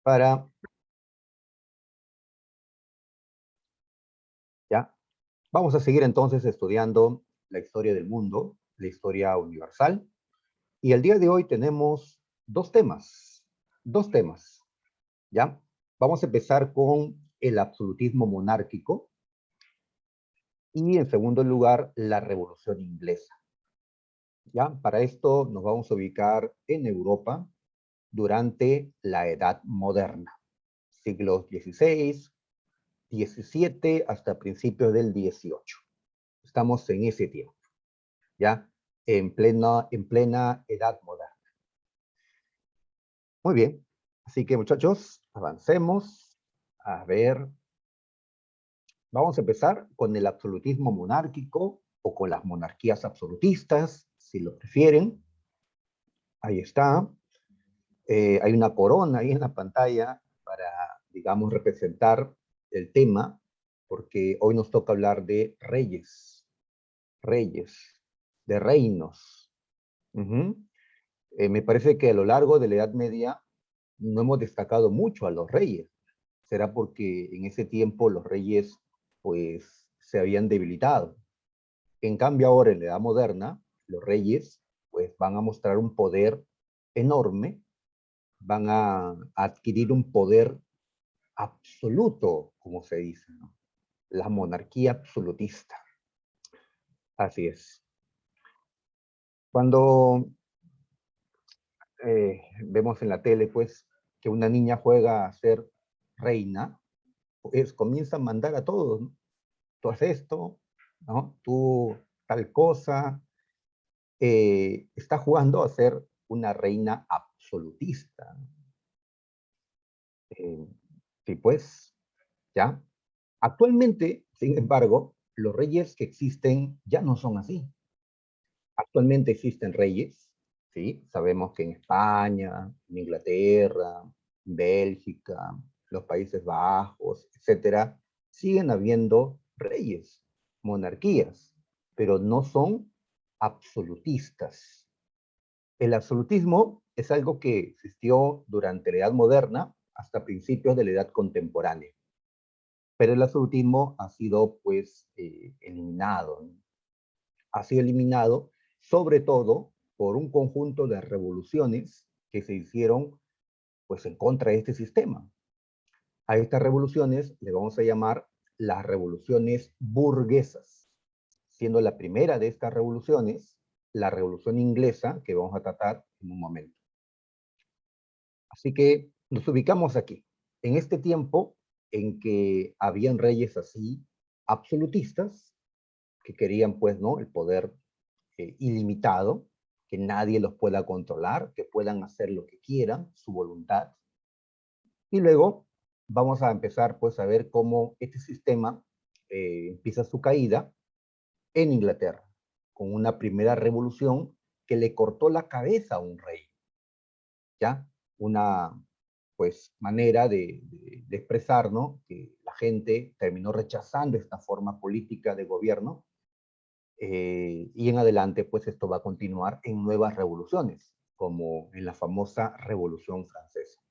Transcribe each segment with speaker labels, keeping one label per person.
Speaker 1: para, ¿ya? Vamos a seguir entonces estudiando la historia del mundo, la historia universal. Y el día de hoy tenemos dos temas, ¿ya? Vamos a empezar con el absolutismo monárquico y en segundo lugar la Revolución Inglesa, ¿ya? Para esto nos vamos a ubicar en Europa durante la Edad Moderna, siglos XVI, XVII hasta principios del XVIII. Estamos en ese tiempo, ¿ya? En plena Edad Moderna. Muy bien, así que muchachos, avancemos. A ver, vamos a empezar con el absolutismo monárquico o con las monarquías absolutistas, si lo prefieren. Ahí está. Hay una corona ahí en la pantalla para, digamos, representar el tema, porque hoy nos toca hablar de reyes, de reinos. Uh-huh. Me parece que a lo largo de la Edad Media no hemos destacado mucho a los reyes. Será porque en ese tiempo los reyes, pues, se habían debilitado. En cambio, ahora en la Edad Moderna, los reyes, pues, van a mostrar un poder enorme, van a adquirir un poder absoluto, como se dice, ¿no? La monarquía absolutista. Así es. Cuando vemos en la tele, pues, que una niña juega a ser reina, pues comienza a mandar a todos, ¿no? Tú haces esto, ¿no? Tú tal cosa. Está jugando a ser una reina absolutista. Eh, sí, pues, ¿ya? Actualmente, sin embargo, los reyes que existen ya no son así. Actualmente existen reyes, ¿sí? Sabemos que en España, en Inglaterra, Bélgica, los Países Bajos, etcétera, siguen habiendo reyes, monarquías, pero no son absolutistas. El absolutismo es algo que existió durante la Edad Moderna hasta principios de la Edad Contemporánea, pero el absolutismo ha sido, pues, eliminado, ¿no? Ha sido eliminado sobre todo por un conjunto de revoluciones que se hicieron, pues, en contra de este sistema. A estas revoluciones le vamos a llamar las revoluciones burguesas, siendo la primera de estas revoluciones la Revolución Inglesa, que vamos a tratar en un momento. Así que nos ubicamos aquí, en este tiempo en que habían reyes así absolutistas, que querían, pues, ¿no?, el poder ilimitado, que nadie los pueda controlar, que puedan hacer lo que quieran, su voluntad. Y luego vamos a empezar, pues, a ver cómo este sistema empieza su caída en Inglaterra, con una primera revolución que le cortó la cabeza a un rey, ¿ya? Una, pues, manera de expresar, ¿no?, que la gente terminó rechazando esta forma política de gobierno. Y en adelante, pues esto va a continuar en nuevas revoluciones, como en la famosa Revolución Francesa.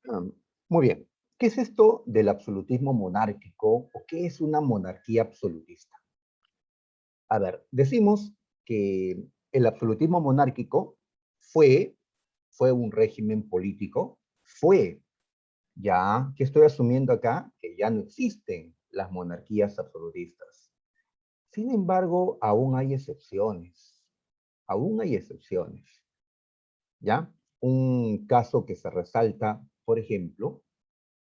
Speaker 1: Um, Muy bien. ¿Qué es esto del absolutismo monárquico o qué es una monarquía absolutista? A ver, decimos que el absolutismo monárquico fue, fue un régimen político, fue, ya que estoy asumiendo acá que ya no existen las monarquías absolutistas. Sin embargo, aún hay excepciones. Aún hay excepciones, ¿ya? Un caso que se resalta, por ejemplo,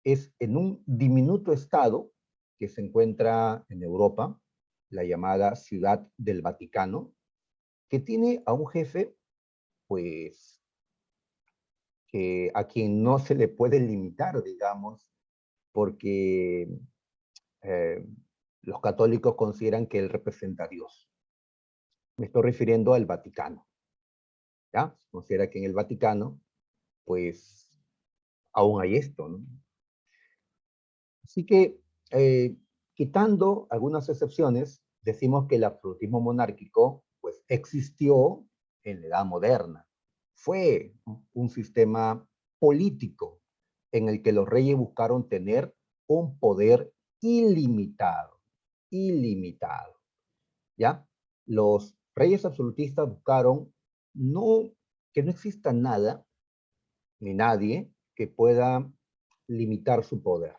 Speaker 1: es en un diminuto estado que se encuentra en Europa, la llamada Ciudad del Vaticano, que tiene a un jefe, pues, que a quien no se le puede limitar, digamos, porque eh, los católicos consideran que él representa a Dios. Me estoy refiriendo al Vaticano, ¿ya? Se considera que en el Vaticano, pues, aún hay esto, ¿no? Así que, eh, quitando algunas excepciones, decimos que el absolutismo monárquico, pues, existió en la Edad Moderna. Fue un sistema político en el que los reyes buscaron tener un poder ilimitado, ilimitado, ¿ya? Los reyes absolutistas buscaron no, que no exista nada ni nadie que pueda limitar su poder.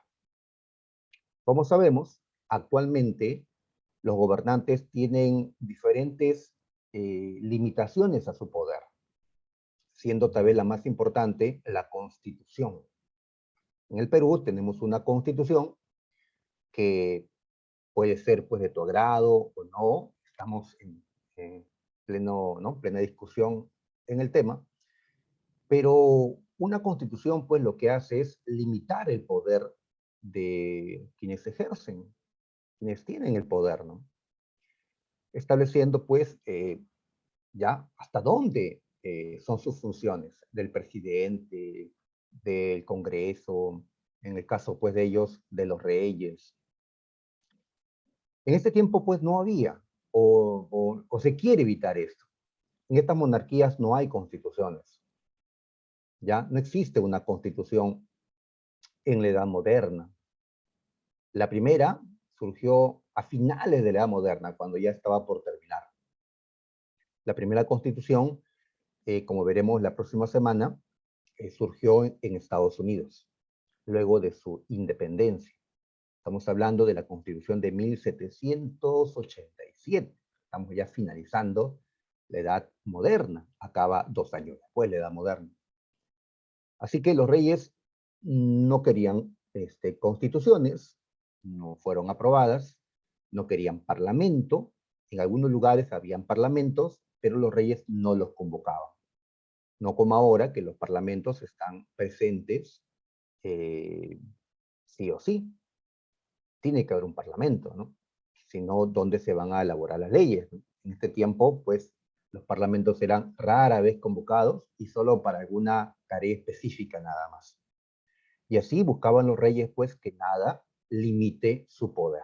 Speaker 1: Como sabemos, actualmente los gobernantes tienen diferentes limitaciones a su poder, siendo tal vez la más importante la Constitución. En el Perú tenemos una Constitución que puede ser pues de tu agrado o no, estamos en plena discusión en el tema, pero una Constitución pues lo que hace es limitar el poder de quienes ejercen, quienes tienen el poder, ¿no? Estableciendo pues ya hasta dónde son sus funciones del presidente, del Congreso, en el caso pues de ellos, de los reyes. En este tiempo pues no había, o se quiere evitar esto. En estas monarquías no hay constituciones, ya no existe una constitución en la edad moderna. La primera surgió a finales de la edad moderna, cuando ya estaba por terminar. La primera constitución, como veremos la próxima semana, surgió en Estados Unidos, luego de su independencia. Estamos hablando de la Constitución de 1787. Estamos ya finalizando la Edad Moderna. Acaba 2 años después la Edad Moderna. Así que los reyes no querían constituciones, no fueron aprobadas, no querían parlamento. En algunos lugares habían parlamentos, pero los reyes no los convocaban. No como ahora, que los parlamentos están presentes sí o sí. Tiene que haber un parlamento, ¿no? Si no, ¿dónde se van a elaborar las leyes? ¿No? En este tiempo, pues, los parlamentos eran rara vez convocados y solo para alguna tarea específica nada más. Y así buscaban los reyes, pues, que nada limite su poder.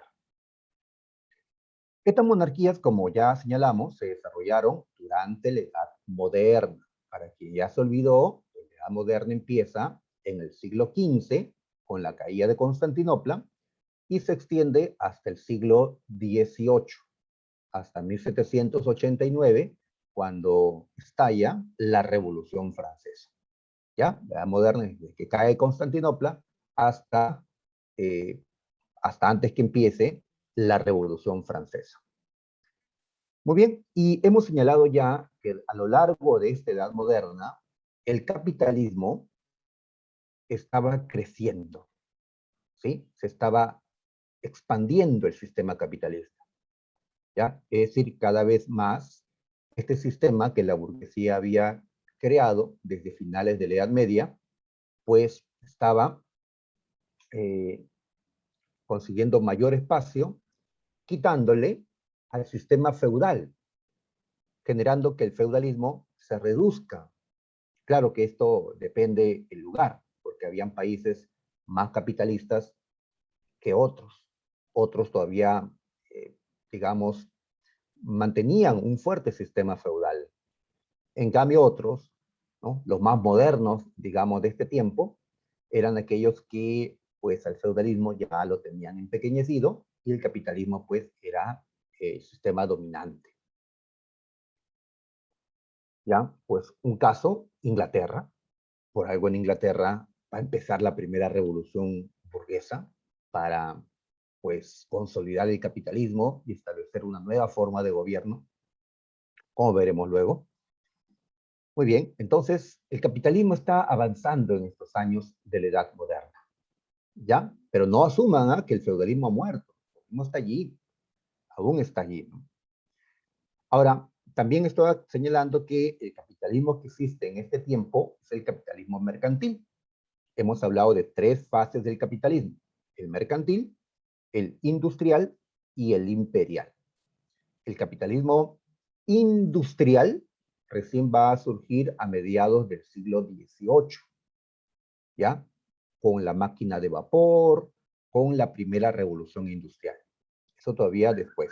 Speaker 1: Estas monarquías, como ya señalamos, se desarrollaron durante la Edad Moderna. Para quien ya se olvidó, la Edad Moderna empieza en el siglo XV, con la caída de Constantinopla, y se extiende hasta el siglo XVIII, hasta 1789, cuando estalla la Revolución Francesa. ¿Ya? La Edad Moderna, desde que cae Constantinopla hasta, hasta antes que empiece la Revolución Francesa. Muy bien, y hemos señalado ya que a lo largo de esta Edad Moderna, el capitalismo estaba creciendo, ¿sí? Se estaba expandiendo el sistema capitalista, ¿ya? Es decir, cada vez más, este sistema que la burguesía había creado desde finales de la Edad Media, pues estaba eh, consiguiendo mayor espacio, quitándole al sistema feudal, generando que el feudalismo se reduzca. Claro que esto depende del lugar, porque habían países más capitalistas que otros. Otros todavía, digamos, mantenían un fuerte sistema feudal. En cambio, otros, ¿no? Los más modernos, digamos, de este tiempo, eran aquellos que, pues, al feudalismo ya lo tenían empequeñecido y el capitalismo, pues, era el sistema dominante. ¿Ya? Pues, un caso, Inglaterra. Por algo en Inglaterra va a empezar la primera revolución burguesa para, pues, consolidar el capitalismo y establecer una nueva forma de gobierno, como veremos luego. Muy bien, entonces el capitalismo está avanzando en estos años de la Edad Moderna, ¿ya? Pero no asuman que el feudalismo ha muerto, no está allí, aún está allí, ¿no? Ahora, también estoy señalando que el capitalismo que existe en este tiempo es el capitalismo mercantil. Hemos hablado de 3 fases del capitalismo: el mercantil, el industrial y el imperial. El capitalismo industrial recién va a surgir a mediados del siglo XVIII, ¿ya? Con la máquina de vapor, con la primera revolución industrial. Eso todavía después.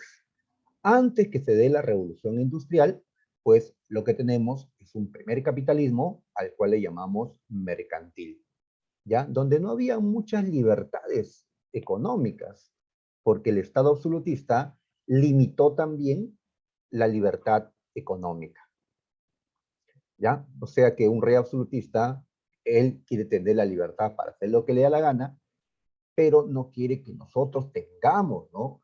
Speaker 1: Antes que se dé la revolución industrial, pues lo que tenemos es un primer capitalismo al cual le llamamos mercantil, ¿ya? Donde no había muchas libertades económicas, porque el Estado absolutista limitó también la libertad económica, ¿ya? O sea que un rey absolutista, él quiere tener la libertad para hacer lo que le da la gana, pero no quiere que nosotros tengamos, ¿no?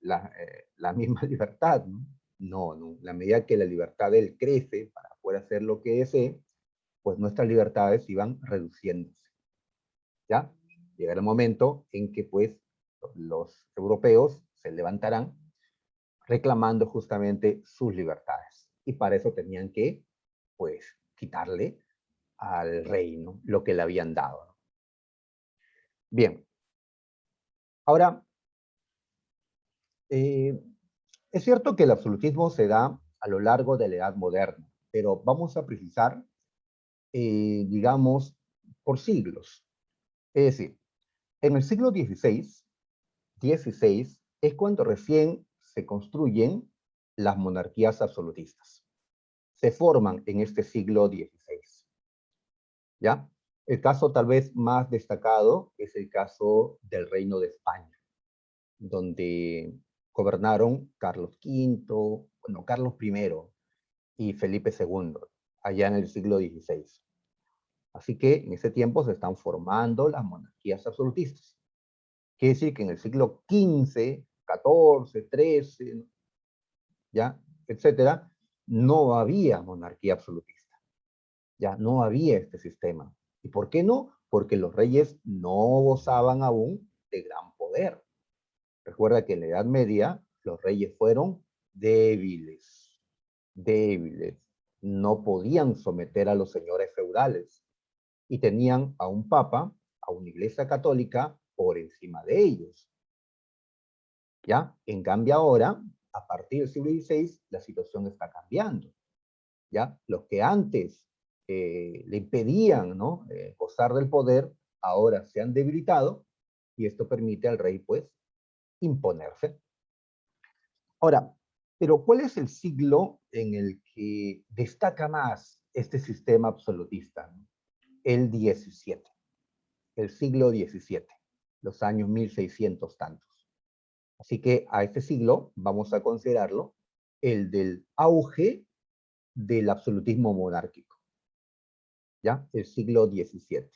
Speaker 1: La misma libertad, ¿no? No, no. La medida que la libertad de él crece para poder hacer lo que desee, pues nuestras libertades iban reduciéndose, ¿ya? Llegará el momento en que, pues, los europeos se levantarán reclamando justamente sus libertades. Y para eso tenían que, pues, quitarle al reino lo que le habían dado, ¿no? Bien, ahora, eh, es cierto que el absolutismo se da a lo largo de la Edad Moderna, pero vamos a precisar, digamos, por siglos. Es decir, en el siglo XVI es cuando recién se construyen las monarquías absolutistas. Se forman en este siglo XVI, ¿ya? El caso tal vez más destacado es el caso del Reino de España, donde gobernaron Carlos V, bueno, Carlos I y Felipe II, allá en el siglo XVI. Así que en ese tiempo se están formando las monarquías absolutistas. Quiere decir que en el siglo XV, XIV, XIII, ¿ya? Etcétera, no había monarquía absolutista. Ya no había este sistema. ¿Y por qué no? Porque los reyes no gozaban aún de gran poder. Recuerda que en la Edad Media los reyes fueron débiles, débiles. No podían someter a los señores feudales y tenían a un papa, a una iglesia católica por encima de ellos. ¿Ya? En cambio ahora, a partir del siglo XVI, la situación está cambiando. ¿Ya? Los que antes le impedían, ¿no? Gozar del poder, ahora se han debilitado y esto permite al rey, pues, imponerse. Ahora, pero ¿cuál es el siglo en el que destaca más este sistema absolutista? El 17, el siglo 17, los años 1600 tantos. Así que a este siglo vamos a considerarlo el del auge del absolutismo monárquico, ¿ya? El siglo 17.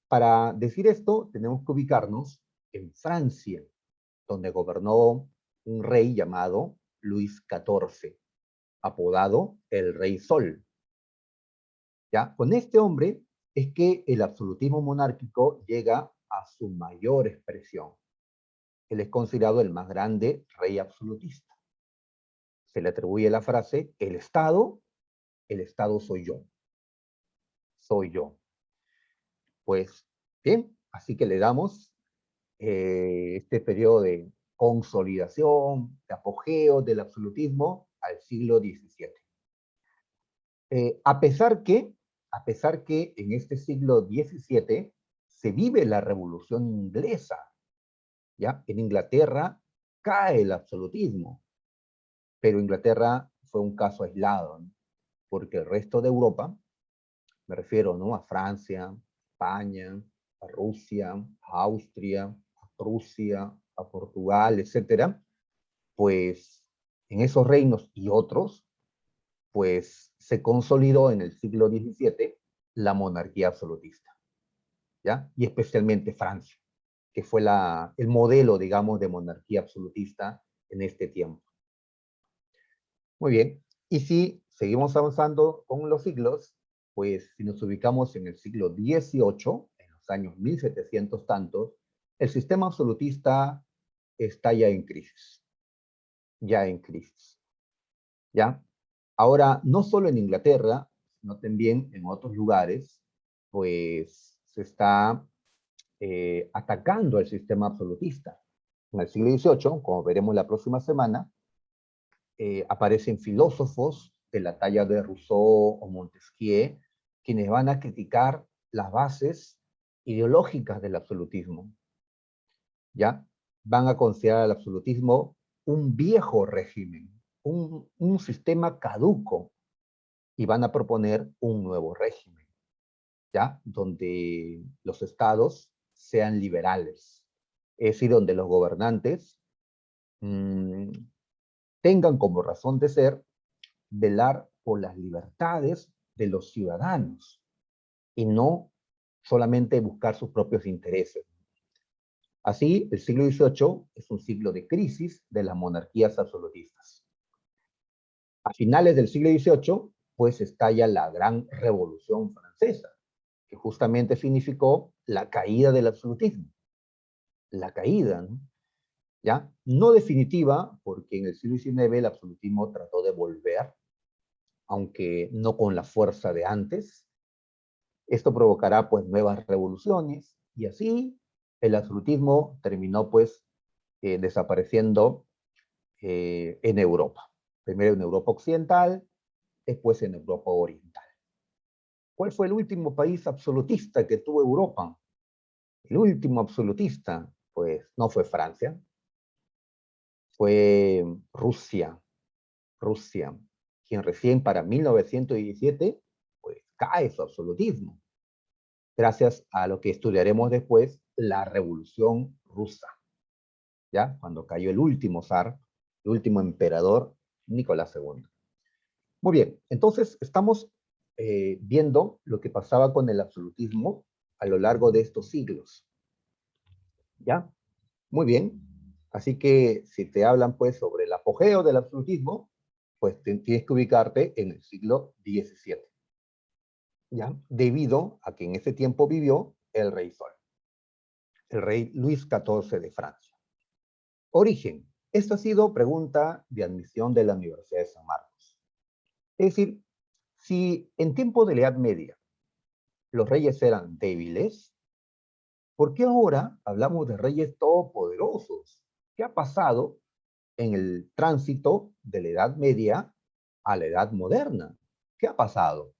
Speaker 1: Para decir esto, tenemos que ubicarnos en Francia, donde gobernó un rey llamado Luis XIV, apodado el Rey Sol. ¿Ya? Con este hombre es que el absolutismo monárquico llega a su mayor expresión. Él es considerado el más grande rey absolutista. Se le atribuye la frase, el Estado soy yo. Pues bien, así que le damos este periodo de consolidación, de apogeo del absolutismo al siglo XVII. A pesar que en este siglo XVII se vive la Revolución Inglesa, ¿ya? En Inglaterra cae el absolutismo, pero Inglaterra fue un caso aislado, ¿no? Porque el resto de Europa, me refiero, ¿no? A Francia, España, a Rusia, a Austria, a Prusia, a Portugal, etcétera, pues en esos reinos y otros, pues se consolidó en el siglo XVII la monarquía absolutista, ¿ya? Y especialmente Francia, que fue el modelo, digamos, de monarquía absolutista en este tiempo. Muy bien, y si seguimos avanzando con los siglos, pues si nos ubicamos en el siglo XVIII, en los años 1700 tantos, el sistema absolutista está ya en crisis, ya en crisis, ¿ya? Ahora, no solo en Inglaterra, sino también en otros lugares, pues se está atacando el sistema absolutista. En el siglo XVIII, como veremos la próxima semana, aparecen filósofos de la talla de Rousseau o Montesquieu, quienes van a criticar las bases ideológicas del absolutismo. ¿Ya? Van a considerar el absolutismo un viejo régimen, un sistema caduco y van a proponer un nuevo régimen, ¿ya? Donde los estados sean liberales, es decir, donde los gobernantes mmm, tengan como razón de ser velar por las libertades de los ciudadanos y no solamente buscar sus propios intereses. Así, el siglo XVIII es un siglo de crisis de las monarquías absolutistas. A finales del siglo XVIII, pues estalla la Gran Revolución Francesa, que justamente significó la caída del absolutismo. La caída, ¿no? ¿Ya? No definitiva, porque en el siglo XIX el absolutismo trató de volver, aunque no con la fuerza de antes. Esto provocará pues nuevas revoluciones y así el absolutismo terminó pues desapareciendo en Europa. Primero en Europa Occidental, después en Europa Oriental. ¿Cuál fue el último país absolutista que tuvo Europa? El último absolutista, pues no fue Francia, fue Rusia. Rusia, quien recién para 1917, pues cae su absolutismo, gracias a lo que estudiaremos después, la Revolución Rusa, ¿ya? Cuando cayó el último zar, el último emperador, Nicolás II. Muy bien, entonces estamos viendo lo que pasaba con el absolutismo a lo largo de estos siglos, ¿ya? Muy bien, así que si te hablan pues sobre el apogeo del absolutismo, pues tienes que ubicarte en el siglo XVII, ¿ya? Debido a que en ese tiempo vivió el rey Sol, el rey Luis XIV de Francia. Origen. Esta ha sido pregunta de admisión de la Universidad de San Marcos. Es decir, si en tiempo de la Edad Media los reyes eran débiles, ¿por qué ahora hablamos de reyes todopoderosos? ¿Qué ha pasado en el tránsito de la Edad Media a la Edad Moderna? ¿Qué ha pasado?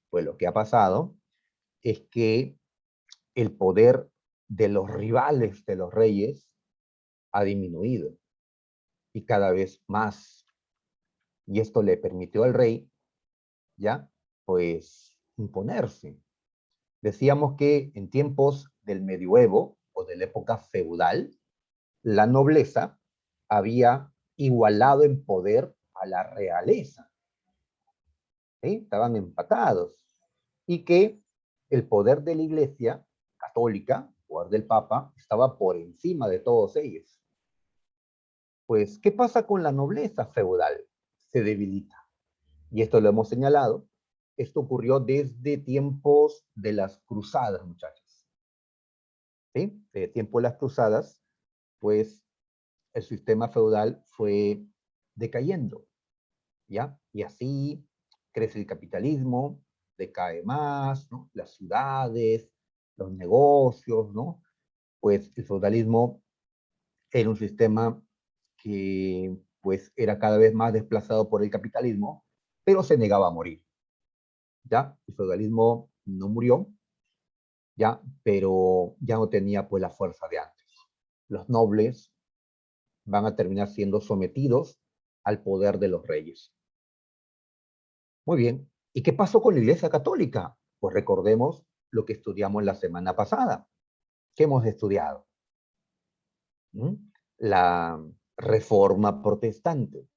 Speaker 1: Pues lo que ha pasado es que el poder de los rivales de los reyes ha disminuido y cada vez más. Y esto le permitió al rey, ¿ya? Pues imponerse. Decíamos que en tiempos del medioevo o de la época feudal, la nobleza había igualado en poder a la realeza, ¿sí? Estaban empatados. Y que el poder de la Iglesia católica, el poder del Papa, estaba por encima de todos ellos. Pues, ¿qué pasa con la nobleza feudal? Se debilita. Y esto lo hemos señalado. Esto ocurrió desde tiempos de las cruzadas, muchachos. ¿Sí? De tiempo de las cruzadas, pues el sistema feudal fue decayendo, ¿ya? Y así crece el capitalismo, decae más, ¿no? Las ciudades, los negocios, ¿no? Pues el feudalismo era un sistema que pues era cada vez más desplazado por el capitalismo, pero se negaba a morir, ¿ya? El feudalismo no murió, ¿ya? Pero ya no tenía pues la fuerza de antes. Los nobles van a terminar siendo sometidos al poder de los reyes. Muy bien. ¿Y qué pasó con la Iglesia Católica? Pues recordemos lo que estudiamos la semana pasada. ¿Qué hemos estudiado? ¿Mm? La Reforma Protestante.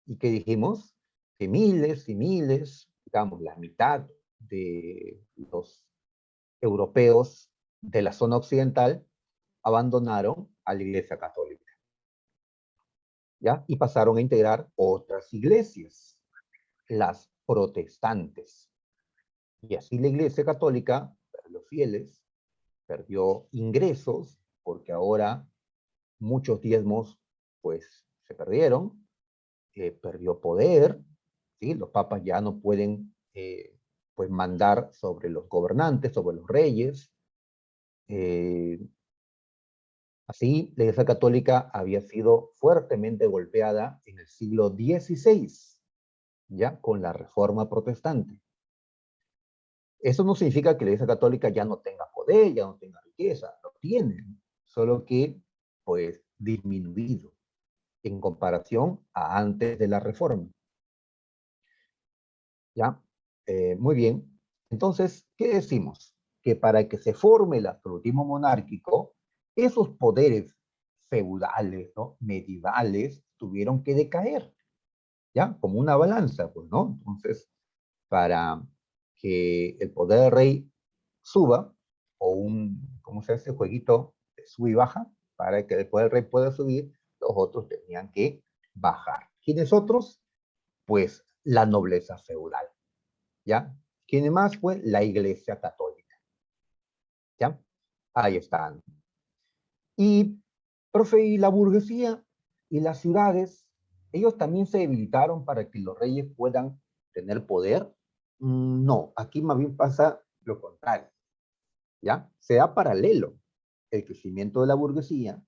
Speaker 1: ¿Y qué dijimos? Que miles y miles, digamos, la mitad de los europeos de la zona occidental abandonaron a la Iglesia Católica, ¿ya? Y pasaron a integrar otras iglesias, las protestantes. Y así la Iglesia Católica, los fieles, perdió ingresos porque ahora muchos diezmos pues se perdieron, perdió poder, ¿sí? Los papas ya no pueden pues mandar sobre los gobernantes, sobre los reyes. Así, la Iglesia Católica había sido fuertemente golpeada en el siglo XVI, ya con la Reforma Protestante. Eso no significa que la Iglesia Católica ya no tenga poder, ya no tenga riqueza, lo tiene, solo que, pues, disminuido. en comparación a antes de la reforma. ¿Ya? Muy bien. Entonces, ¿qué decimos? Que para que se forme el absolutismo monárquico, esos poderes feudales, ¿no? Medievales, tuvieron que decaer, ¿ya? Como una balanza, pues, ¿no? Entonces, para que el poder del rey suba, o ¿cómo se hace? Jueguito de sub y baja, para que el poder del rey pueda subir, los otros tenían que bajar. ¿Quiénes otros? Pues la nobleza feudal, ¿ya? ¿Quién más? Pues la Iglesia Católica, ¿ya? Ahí están. Y, profe, y la burguesía y las ciudades, ellos también se debilitaron para que los reyes puedan tener poder. No, aquí más bien pasa lo contrario, ¿ya? Se da paralelo el crecimiento de la burguesía,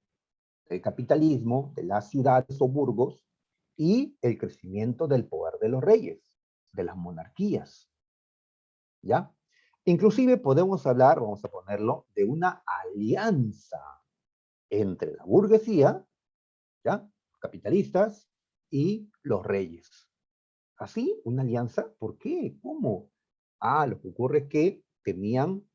Speaker 1: el capitalismo, de las ciudades o burgos, y el crecimiento del poder de los reyes, de las monarquías, ¿ya? Inclusive podemos hablar, vamos a ponerlo, de una alianza entre la burguesía, ¿ya? Capitalistas y los reyes. ¿Así? ¿Una alianza? ¿Por qué? ¿Cómo? Ah, lo que ocurre es que tenían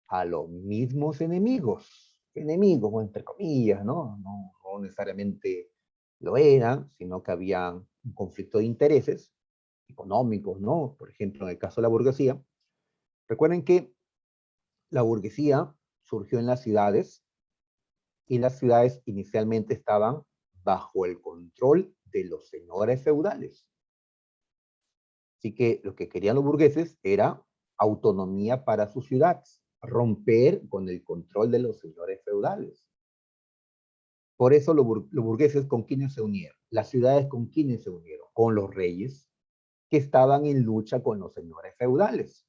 Speaker 1: a los mismos enemigos, o entre comillas, ¿no? No necesariamente lo eran, sino que había un conflicto de intereses económicos, ¿no? Por ejemplo, en el caso de la burguesía, recuerden que la burguesía surgió en las ciudades y las ciudades inicialmente estaban bajo el control de los señores feudales. Así que lo que querían los burgueses era autonomía para sus ciudades, romper con el control de los señores feudales. Por eso los burgueses con quienes se unieron, las ciudades con quienes se unieron, con los reyes que estaban en lucha con los señores feudales,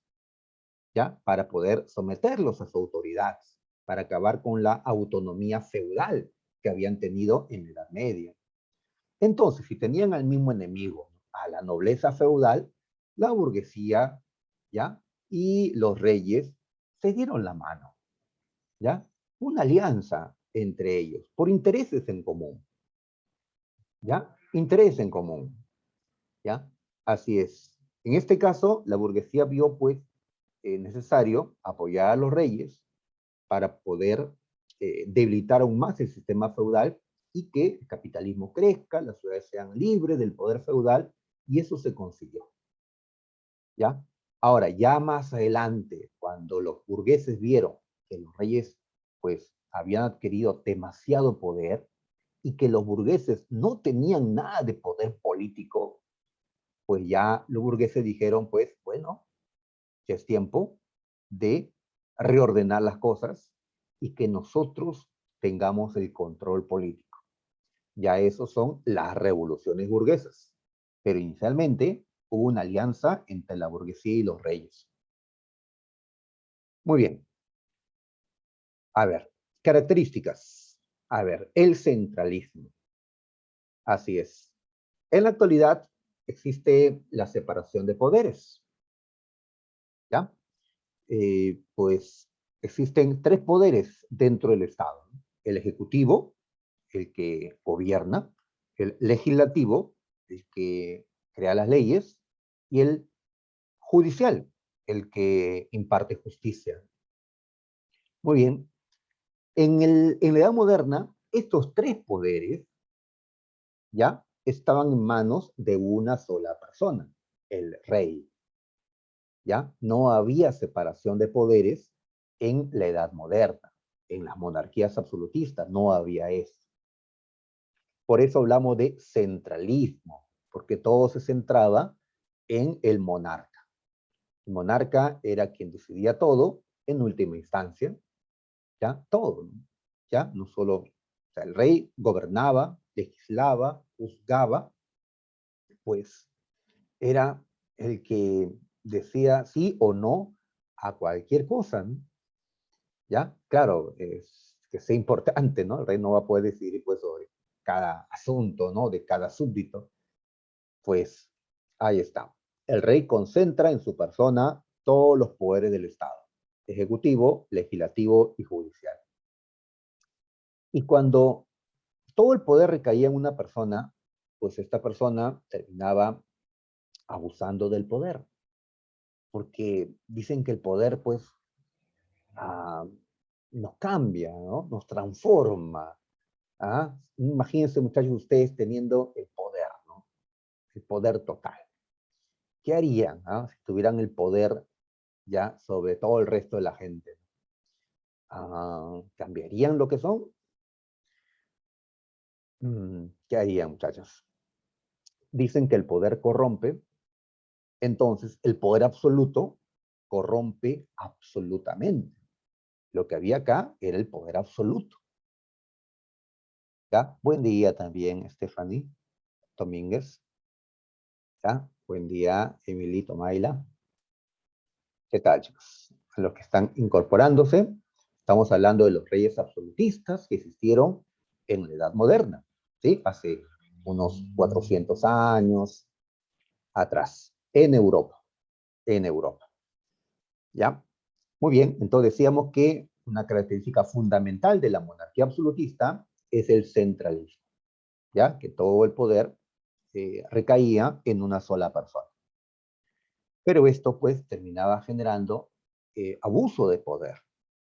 Speaker 1: ¿ya? Para poder someterlos a su autoridad, para acabar con la autonomía feudal que habían tenido en la Edad Media. Entonces, si tenían al mismo enemigo, a la nobleza feudal, la burguesía, ¿ya? Y los reyes se dieron la mano, ¿ya? Una alianza entre ellos, por intereses en común, ¿ya? Interés en común, ¿ya? Así es. En este caso, la burguesía vio, pues, necesario apoyar a los reyes para poder debilitar aún más el sistema feudal y que el capitalismo crezca, las ciudades sean libres del poder feudal, y eso se consiguió, ¿ya? Ahora, ya más adelante, cuando los burgueses vieron que los reyes, pues, habían adquirido demasiado poder y que los burgueses no tenían nada de poder político, pues ya los burgueses dijeron, pues, bueno, ya es tiempo de reordenar las cosas y que nosotros tengamos el control político. Ya eso son las revoluciones burguesas. Pero inicialmente hubo una alianza entre la burguesía y los reyes. Muy bien. A ver, características. A ver, el centralismo. Así es. En la actualidad existe la separación de poderes, ¿ya? Pues existen tres poderes dentro del Estado: el ejecutivo, el que gobierna; el legislativo, el que crea las leyes; y el judicial, el que imparte justicia. Muy bien. En la Edad Moderna, estos tres poderes ya estaban en manos de una sola persona, el rey. ¿Ya? No había separación de poderes en la Edad Moderna. En las monarquías absolutistas no había eso. Por eso hablamos de centralismo, porque todo se centraba en el monarca. El monarca era quien decidía todo en última instancia, ¿ya? Todo, ¿no? ¿Ya? No solo, o sea, el rey gobernaba, legislaba, juzgaba, pues era el que decía sí o no a cualquier cosa, ¿no? ¿Ya? Claro, es que sea importante, ¿no? El rey no va a poder decidir, pues, sobre cada asunto, ¿no? De cada súbdito. Pues, ahí está. El rey concentra en su persona todos los poderes del Estado: ejecutivo, legislativo y judicial. Y cuando todo el poder recaía en una persona, pues esta persona terminaba abusando del poder, porque dicen que el poder, pues, ah, nos cambia, ¿no? Nos transforma. ¿Ah? Imagínense, muchachos, ustedes teniendo el poder, ¿no? El poder total. ¿Qué harían, si tuvieran el poder ya sobre todo el resto de la gente? ¿Cambiarían lo que son? ¿Qué harían, muchachos? Dicen que el poder corrompe, entonces el poder absoluto corrompe absolutamente. Lo que había acá era el poder absoluto. ¿Ya? Buen día también, Stephanie Domínguez. ¿Ya? Buen día, Emilito Maila. ¿Qué tal, chicos? A los que están incorporándose, estamos hablando de los reyes absolutistas que existieron en la Edad Moderna, ¿sí? Hace unos 400 años atrás, en Europa, ¿ya? Muy bien, entonces decíamos que una característica fundamental de la monarquía absolutista es el centralismo, ¿ya? Que todo el poder recaía en una sola persona. Pero esto pues terminaba generando abuso de poder.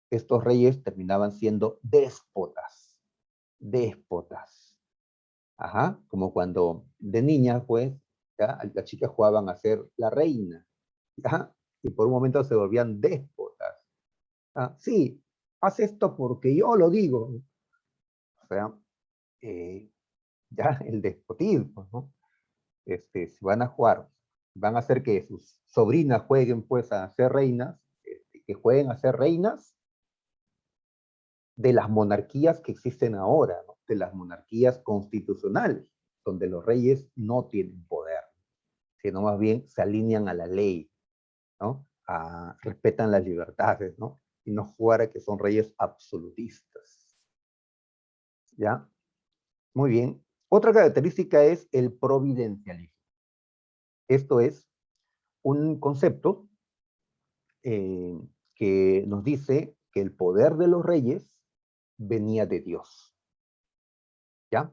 Speaker 1: Estos reyes terminaban siendo déspotas, déspotas. Ajá, como cuando de niña pues, ¿ya? Las chicas jugaban a ser la reina, ¿ya? Y por un momento se volvían déspotas. Sí, haz esto porque yo lo digo. O sea, eh, ya el despotismo, ¿no? Si van a jugar, van a hacer que sus sobrinas jueguen pues a ser reinas, que jueguen a ser reinas de las monarquías que existen ahora, ¿no? De las monarquías constitucionales, donde los reyes no tienen poder, sino más bien se alinean a la ley, ¿no? Respetan las libertades, ¿no? Y no jugar a que son reyes absolutistas. ¿Ya? Muy bien. Otra característica es el providencialismo. Esto es un concepto eh, que nos dice que el poder de los reyes venía de Dios. ¿Ya?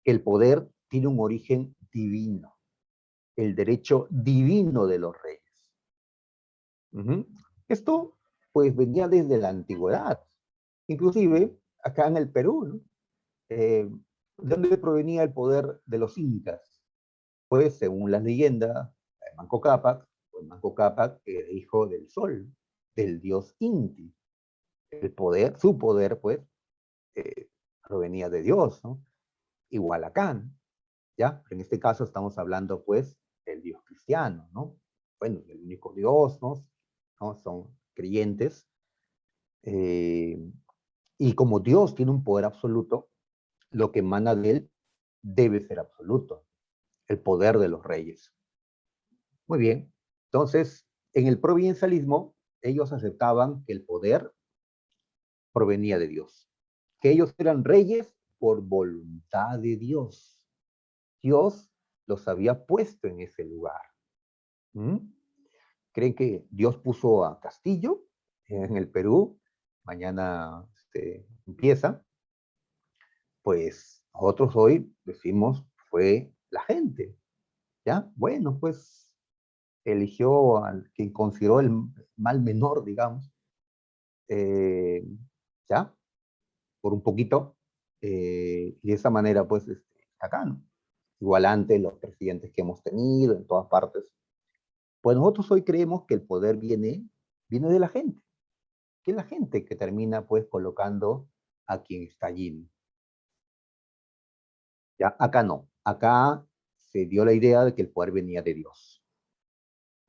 Speaker 1: El poder tiene un origen divino, el derecho divino de los reyes. Esto, pues, venía desde la antigüedad. Inclusive, acá en el Perú, ¿no? ¿De dónde provenía el poder de los incas? Pues, según las leyendas, Manco Cápac, pues Manco Cápac era hijo del sol, del dios Inti. El poder, su poder, pues, provenía de Dios, ¿no? Igual acá, ¿no? ¿Ya? Pero en este caso estamos hablando, pues, del Dios cristiano, ¿no? Bueno, del único Dios, ¿no? ¿No? Son creyentes. eh, y como Dios tiene un poder absoluto, lo que emana de él debe ser absoluto, el poder de los reyes. Muy bien. Entonces, en el providencialismo, ellos aceptaban que el poder provenía de Dios, que ellos eran reyes por voluntad de Dios. Dios los había puesto en ese lugar. ¿Mm? ¿Creen que Dios puso a Castillo en el Perú? Mañana empieza. Pues nosotros hoy decimos fue la gente, ¿ya? Bueno, pues eligió al que consideró el mal menor, digamos, eh, ¿ya? Por un poquito, y de esa manera, pues, acá, ¿no? Igual antes los presidentes que hemos tenido en todas partes. Pues nosotros hoy creemos que el poder viene de la gente, que es la gente que termina, pues, colocando a quien está allí. ¿Ya? Acá no, acá se dio la idea de que el poder venía de Dios.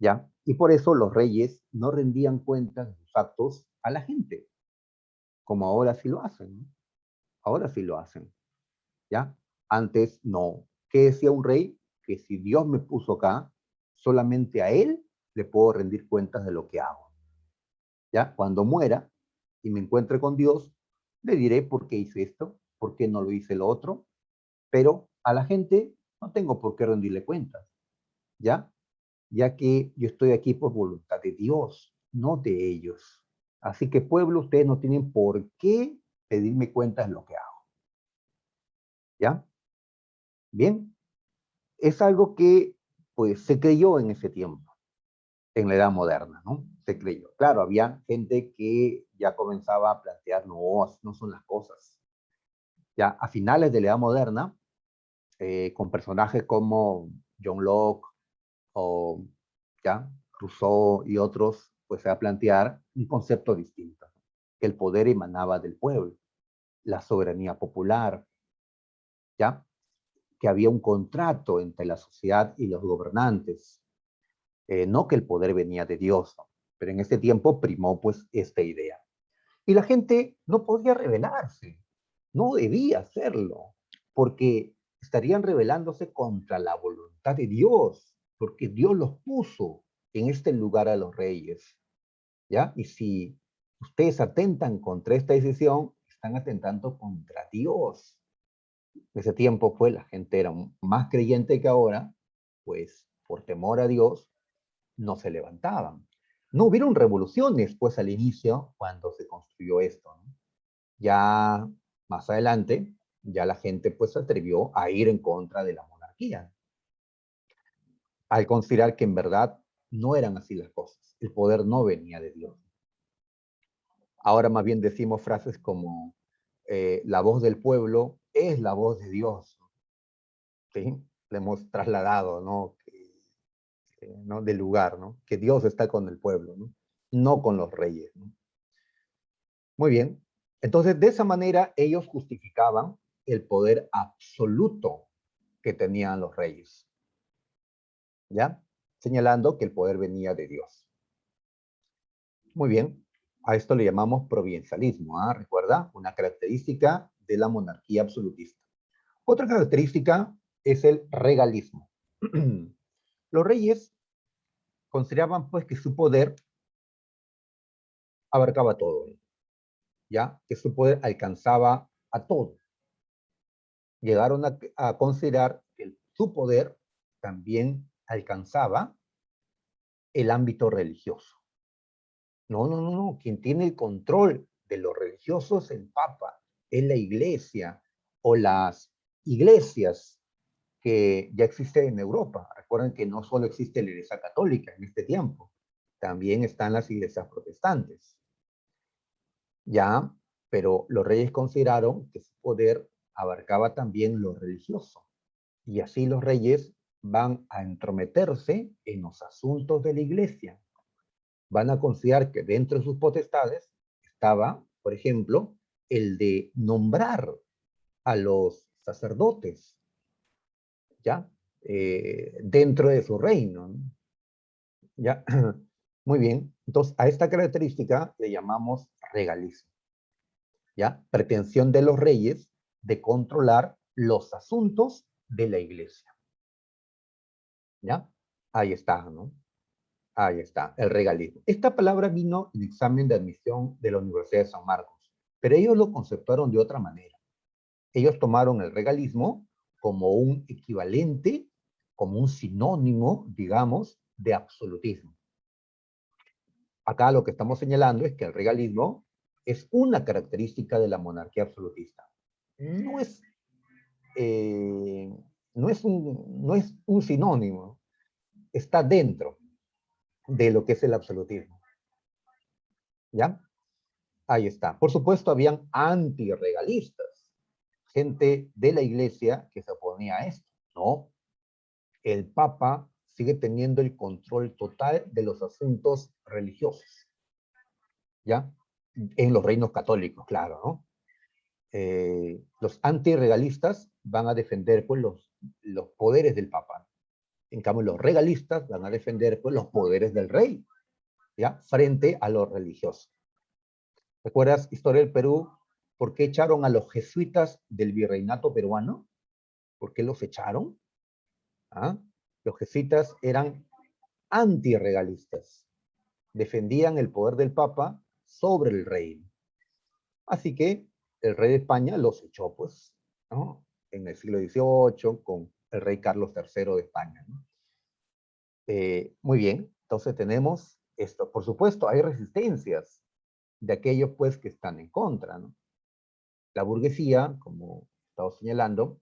Speaker 1: ¿Ya? Y por eso los reyes no rendían cuentas de sus actos a la gente, como ahora sí lo hacen, ¿no? Ahora sí lo hacen, ¿ya? Antes no. ¿Qué decía un rey? Que si Dios me puso acá, solamente a él le puedo rendir cuentas de lo que hago, ¿ya? Cuando muera y me encuentre con Dios, le diré por qué hice esto, por qué no lo hice lo otro, pero a la gente no tengo por qué rendirle cuentas, ¿ya? Ya que yo estoy aquí por voluntad de Dios, no de ellos. Así que pueblo, ustedes no tienen por qué pedirme cuentas de lo que hago. ¿Ya? Bien, es algo que pues se creyó en ese tiempo, en la edad moderna, ¿no? Se creyó. Claro, había gente que ya comenzaba a plantear, no, así no son las cosas. Ya a finales de la edad moderna, con personajes como John Locke o ya Rousseau y otros, pues se va a plantear un concepto distinto, que el poder emanaba del pueblo, la soberanía popular, ya que había un contrato entre la sociedad y los gobernantes, no que el poder venía de Dios, ¿no? Pero en este tiempo primó pues esta idea. Y la gente no podía rebelarse, no debía hacerlo, porque estarían rebelándose contra la voluntad de Dios, porque Dios los puso en este lugar a los reyes, ¿ya? Y si ustedes atentan contra esta decisión, están atentando contra Dios. En ese tiempo, pues, la gente era más creyente que ahora, pues, por temor a Dios, no se levantaban. No hubieron revoluciones, pues, al inicio, cuando se construyó esto, ¿no? Ya más adelante, ya la gente, pues, se atrevió a ir en contra de la monarquía, al considerar que en verdad no eran así las cosas. El poder no venía de Dios. Ahora más bien decimos frases como la voz del pueblo es la voz de Dios, ¿sí? Le hemos trasladado, ¿no? ¿No? Del lugar, ¿no? Que Dios está con el pueblo, ¿no? No con los reyes, ¿no? Muy bien. Entonces, de esa manera, ellos justificaban el poder absoluto que tenían los reyes, ¿ya? Señalando que el poder venía de Dios. Muy bien. A esto le llamamos providencialismo, ¿ah? Recuerda, una característica de la monarquía absolutista. Otra característica es el regalismo. Los reyes consideraban pues que su poder abarcaba todo, ya que su poder alcanzaba a todo. Llegaron a considerar que su poder también alcanzaba el ámbito religioso. No, no, no, no. Quien tiene el control de lo religioso es el Papa, es la iglesia o las iglesias que ya existen en Europa. Recuerden que no solo existe la iglesia católica en este tiempo, también están las iglesias protestantes. Ya, pero los reyes consideraron que su poder abarcaba también lo religioso. Y así los reyes van a entrometerse en los asuntos de la iglesia. Van a considerar que dentro de sus potestades estaba, por ejemplo, el de nombrar a los sacerdotes, ¿ya? Dentro de su reino, ¿no? ¿Ya? Muy bien. Entonces, a esta característica le llamamos regalismo, ¿ya? Pretensión de los reyes de controlar los asuntos de la iglesia, ¿ya? Ahí está, ¿no? Ahí está, el regalismo. Esta palabra vino en examen de admisión de la Universidad de San Marcos, pero ellos lo conceptuaron de otra manera. Ellos tomaron el regalismo como un equivalente, como un sinónimo, digamos, de absolutismo. Acá lo que estamos señalando es que el regalismo es una característica de la monarquía absolutista. No es, eh, no es un sinónimo, está dentro de lo que es el absolutismo. ¿Ya? Ahí está. Por supuesto, habían antirregalistas, gente de la iglesia que se oponía a esto. No, el Papa sigue teniendo el control total de los asuntos religiosos, ¿ya? En los reinos católicos, claro, ¿no? Los antirregalistas van a defender pues, los poderes del Papa. En cambio, los regalistas van a defender pues, los poderes del rey, ¿ya? Frente a los religiosos. ¿Recuerdas, historia del Perú, por qué echaron a los jesuitas del virreinato peruano? ¿Por qué los echaron? ¿Ah? Los jesuitas eran antirregalistas, defendían el poder del Papa sobre el rey. Así que el rey de España los echó, pues, ¿no? En el siglo XVIII con el rey Carlos III de España, ¿no? Muy bien, entonces tenemos esto. Por supuesto, hay resistencias de aquellos, pues, que están en contra, ¿no? La burguesía, como estaba señalando,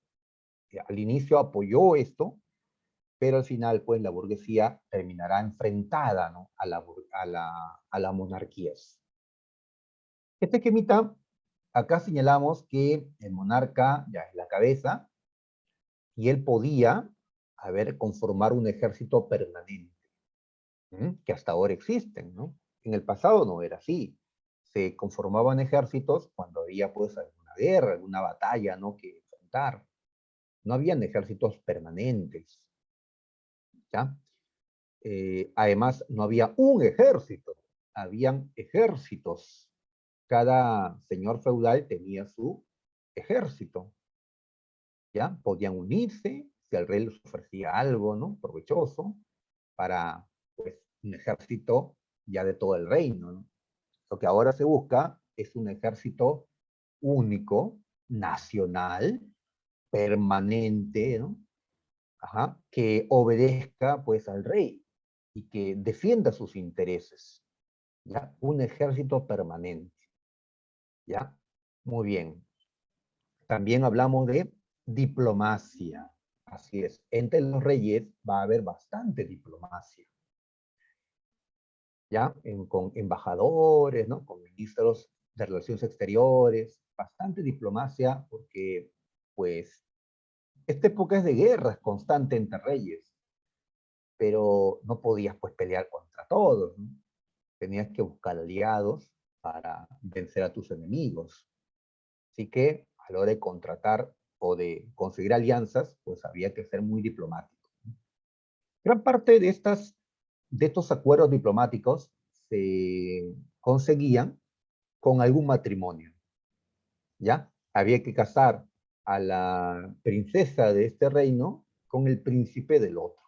Speaker 1: al inicio apoyó esto, pero al final, pues, la burguesía terminará enfrentada, ¿no?, a las monarquías. Este esquemita, acá señalamos que el monarca ya es la cabeza y él podía, a ver, conformar un ejército permanente, que hasta ahora existen, ¿no? En el pasado no era así. Se conformaban ejércitos cuando había, pues, alguna guerra, alguna batalla, ¿no?, que enfrentar. No habían ejércitos permanentes, ¿ya? Además, no había un ejército, habían ejércitos. Cada señor feudal tenía su ejército, ¿ya? Podían unirse si al rey les ofrecía algo, ¿no?, provechoso, para, pues, un ejército ya de todo el reino, ¿no? Lo que ahora se busca es un ejército único, nacional, permanente, ¿no? Ajá, que obedezca, pues, al rey y que defienda sus intereses, ¿ya? Un ejército permanente, ¿ya? Muy bien. También hablamos de diplomacia. Así es. Entre los reyes va a haber bastante diplomacia, ¿ya? Con embajadores, ¿no? Con ministros de Relaciones Exteriores, bastante diplomacia porque, pues, esta época es de guerras constante entre reyes, pero no podías, pues, pelear contra todos, ¿no? Tenías que buscar aliados para vencer a tus enemigos. Así que a la hora de contratar o de conseguir alianzas, pues había que ser muy diplomático. Gran parte de estos acuerdos diplomáticos se conseguían con algún matrimonio, ¿ya? Había que casar a la princesa de este reino con el príncipe del otro.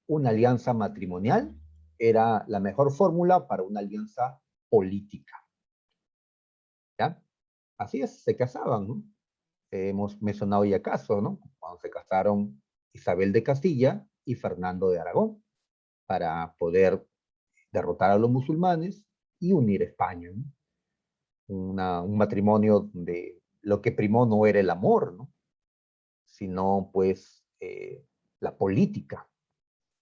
Speaker 1: Una alianza matrimonial era la mejor fórmula para una alianza política, ¿ya? Así es, se casaban, ¿no? Hemos mencionado ya casos, ¿no? Cuando se casaron Isabel de Castilla y Fernando de Aragón para poder derrotar a los musulmanes y unir España, ¿no? Un matrimonio donde lo que primó no era el amor, ¿no?, sino, pues, la política,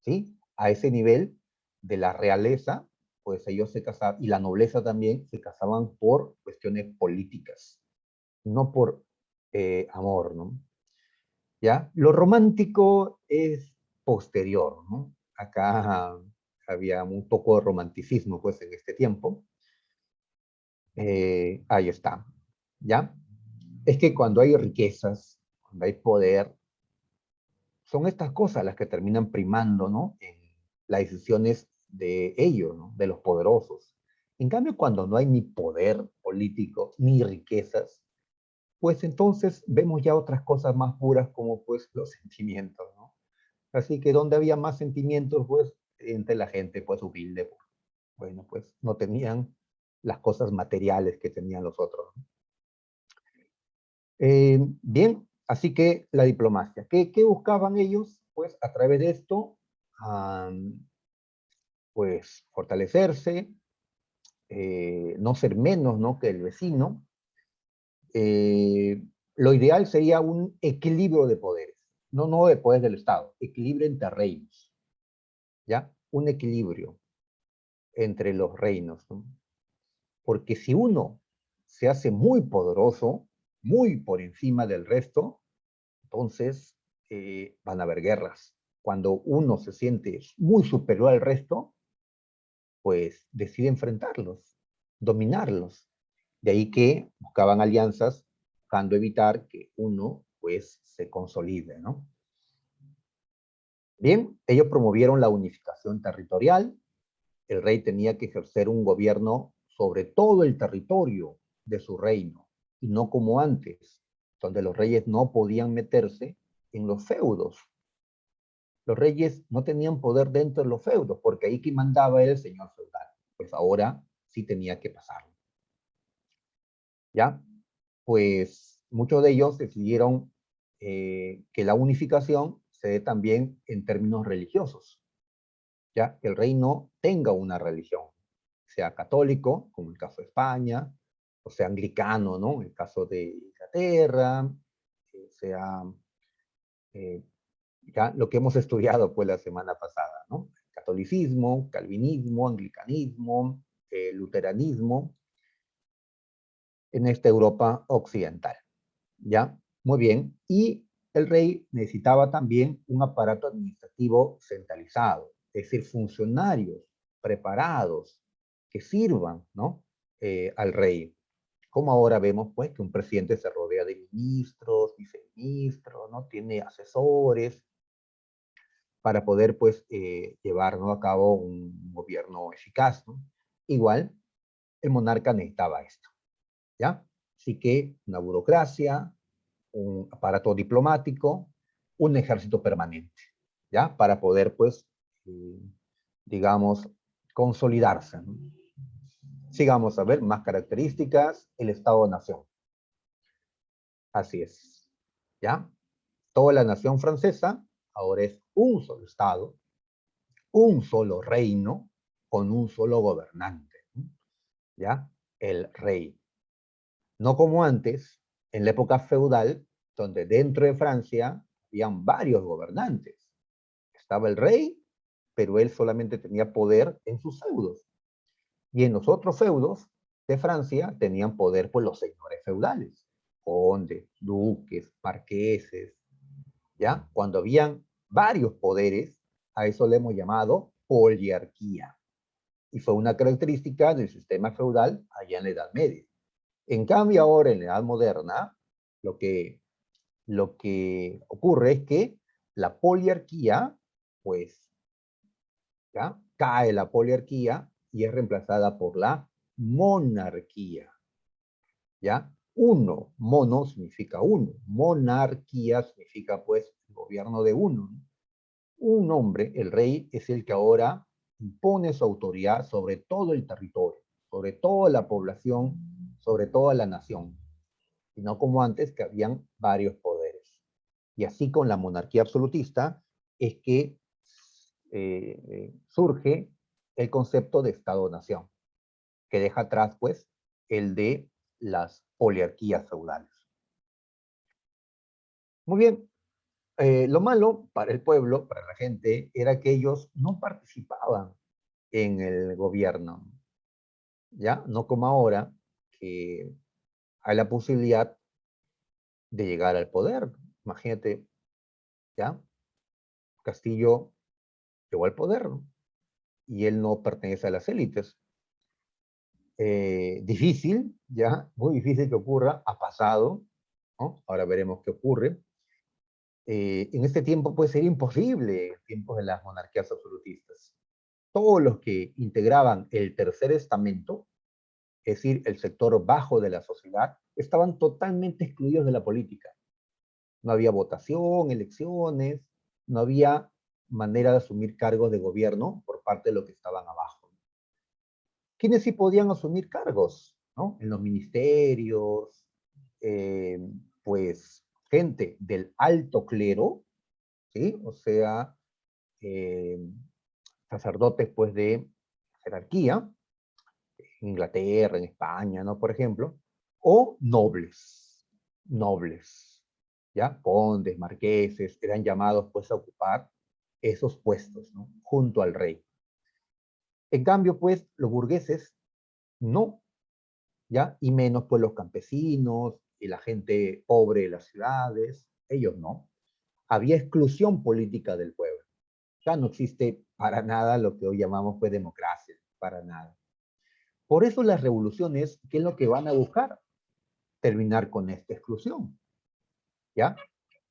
Speaker 1: ¿sí? A ese nivel de la realeza, pues ellos se casaban, y la nobleza también, se casaban por cuestiones políticas, no por amor, ¿no? ¿Ya? Lo romántico es posterior, ¿no? Acá había un poco de romanticismo, pues, en este tiempo. Ahí está, ¿ya? Es que cuando hay riquezas, cuando hay poder, son estas cosas las que terminan primando, ¿no?, en las decisiones de ellos, ¿no?, de los poderosos. En cambio, cuando no hay ni poder político ni riquezas, pues entonces vemos ya otras cosas más puras como, pues, los sentimientos, ¿no? Así que donde había más sentimientos, pues, entre la gente, pues, humilde, pues, bueno, pues no tenían las cosas materiales que tenían los otros, ¿no? Bien, así que la diplomacia. ¿Qué buscaban ellos? Pues a través de esto, pues fortalecerse, no ser menos, ¿no?, que el vecino. Eh, lo ideal sería un equilibrio de poderes, no de poderes del Estado, equilibrio entre reinos, ¿ya? Un equilibrio entre los reinos, ¿no? Porque si uno se hace muy poderoso, muy por encima del resto, entonces van a haber guerras. Cuando uno se siente muy superior al resto, pues decide enfrentarlos, dominarlos. De ahí que buscaban alianzas, buscando evitar que uno, pues, se consolide, ¿no? Bien, ellos promovieron la unificación territorial. El rey tenía que ejercer un gobierno sobre todo el territorio de su reino, y no como antes, donde los reyes no podían meterse en los feudos. Los reyes no tenían poder dentro de los feudos, porque ahí que mandaba era el señor feudal. Pues ahora sí tenía que pasarlo, ¿ya? Pues muchos de ellos decidieron que la unificación se dé también en términos religiosos, ¿ya? Que el reino tenga una religión, sea católico, como el caso de España, o sea anglicano, ¿no?, en el caso de Inglaterra, sea ya lo que hemos estudiado pues la semana pasada, ¿no? Catolicismo, calvinismo, anglicanismo, luteranismo, en esta Europa occidental, ¿ya? Muy bien. Y el rey necesitaba también un aparato administrativo centralizado, es decir, funcionarios preparados que sirvan, ¿no? Al rey. Como ahora vemos, pues, que un presidente se rodea de ministros, viceministros, ¿no? Tiene asesores para poder, pues, llevar, ¿no?, a cabo un gobierno eficaz, ¿no? Igual, el monarca necesitaba esto, ¿ya? Así que una burocracia, un aparato diplomático, un ejército permanente, ¿ya? Para poder, pues, eh, digamos, consolidarse, ¿no? Sigamos a ver más características, el Estado-Nación. Así es, ¿ya? Toda la nación francesa ahora es un solo Estado, un solo reino, con un solo gobernante, ¿no? ¿Ya? El rey. No como antes, en la época feudal, donde dentro de Francia habían varios gobernantes. Estaba el rey, pero él solamente tenía poder en sus feudos. Y en los otros feudos de Francia tenían poder pues los señores feudales, condes, duques, marqueses, ¿ya? Cuando habían varios poderes, a eso le hemos llamado poliarquía. Y fue una característica del sistema feudal allá en la Edad Media. En cambio, ahora en la Edad Moderna, lo que, lo que ocurre es que la poliarquía, pues, ¿ya? Cae la poliarquía y es reemplazada por la monarquía, ¿ya? Uno, mono significa uno, monarquía significa, pues, el gobierno de uno, ¿no? Un hombre, el rey, es el que ahora impone su autoridad sobre todo el territorio, sobre toda la población, sobre toda la nación, y no como antes que habían varios poderes. Y así con la monarquía absolutista es que surge el concepto de Estado-nación, que deja atrás, pues, el de las oligarquías feudales. Muy bien, lo malo para el pueblo, para la gente, era que ellos no participaban en el gobierno, ¿ya? No como ahora, que hay la posibilidad de llegar al poder. Imagínate, ¿ya? Castillo llegó al poder, ¿no? Y él no pertenece a las élites. Difícil, ¿ya? Muy difícil que ocurra, ha pasado, ¿no? Ahora veremos qué ocurre. En este tiempo puede ser imposible, en tiempos de las monarquías absolutistas. Todos los que integraban el tercer estamento, es decir, el sector bajo de la sociedad, estaban totalmente excluidos de la política. No había votación, elecciones, no había manera de asumir cargos de gobierno por parte de los que estaban abajo. ¿Quiénes sí podían asumir cargos? ¿No? En los ministerios, eh, pues gente del alto clero, ¿sí? O sea, eh, sacerdotes pues de jerarquía, en Inglaterra, en España, ¿no? Por ejemplo, o nobles, nobles, ¿ya? Condes, marqueses, eran llamados pues a ocupar esos puestos, ¿no? Junto al rey. En cambio, pues, los burgueses no, ¿ya? Y menos pues los campesinos y la gente pobre de las ciudades, ellos no. Había exclusión política del pueblo. Ya no existe para nada lo que hoy llamamos pues democracia, para nada. Por eso las revoluciones, ¿qué es lo que van a buscar? Terminar con esta exclusión, ¿ya?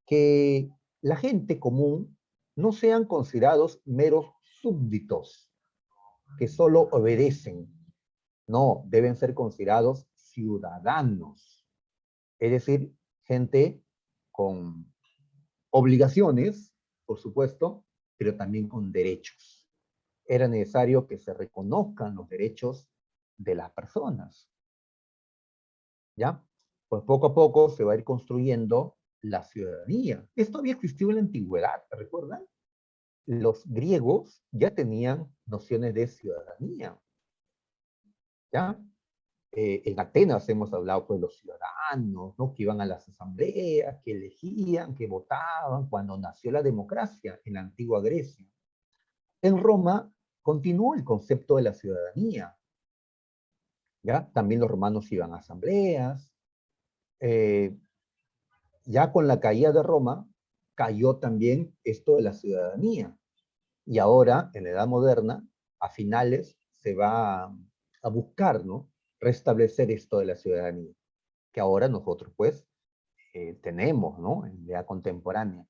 Speaker 1: Que la gente común no sean considerados meros súbditos, que solo obedecen. No, deben ser considerados ciudadanos, es decir, gente con obligaciones, por supuesto, pero también con derechos. Era necesario que se reconozcan los derechos de las personas, ¿ya? Pues poco a poco se va a ir construyendo la ciudadanía. Esto había existido en la antigüedad, ¿recuerdan? Los griegos ya tenían nociones de ciudadanía, ¿ya? En Atenas hemos hablado pues los ciudadanos, ¿no? Que iban a las asambleas, que elegían, que votaban, cuando nació la democracia en la antigua Grecia. En Roma continuó el concepto de la ciudadanía, ¿ya? También los romanos iban a asambleas. eh, ya con la caída de Roma, cayó también esto de la ciudadanía. Y ahora, en la Edad Moderna, a finales, se va a buscar, ¿no? Restablecer esto de la ciudadanía, que ahora nosotros, pues, tenemos, ¿no? En la edad contemporánea,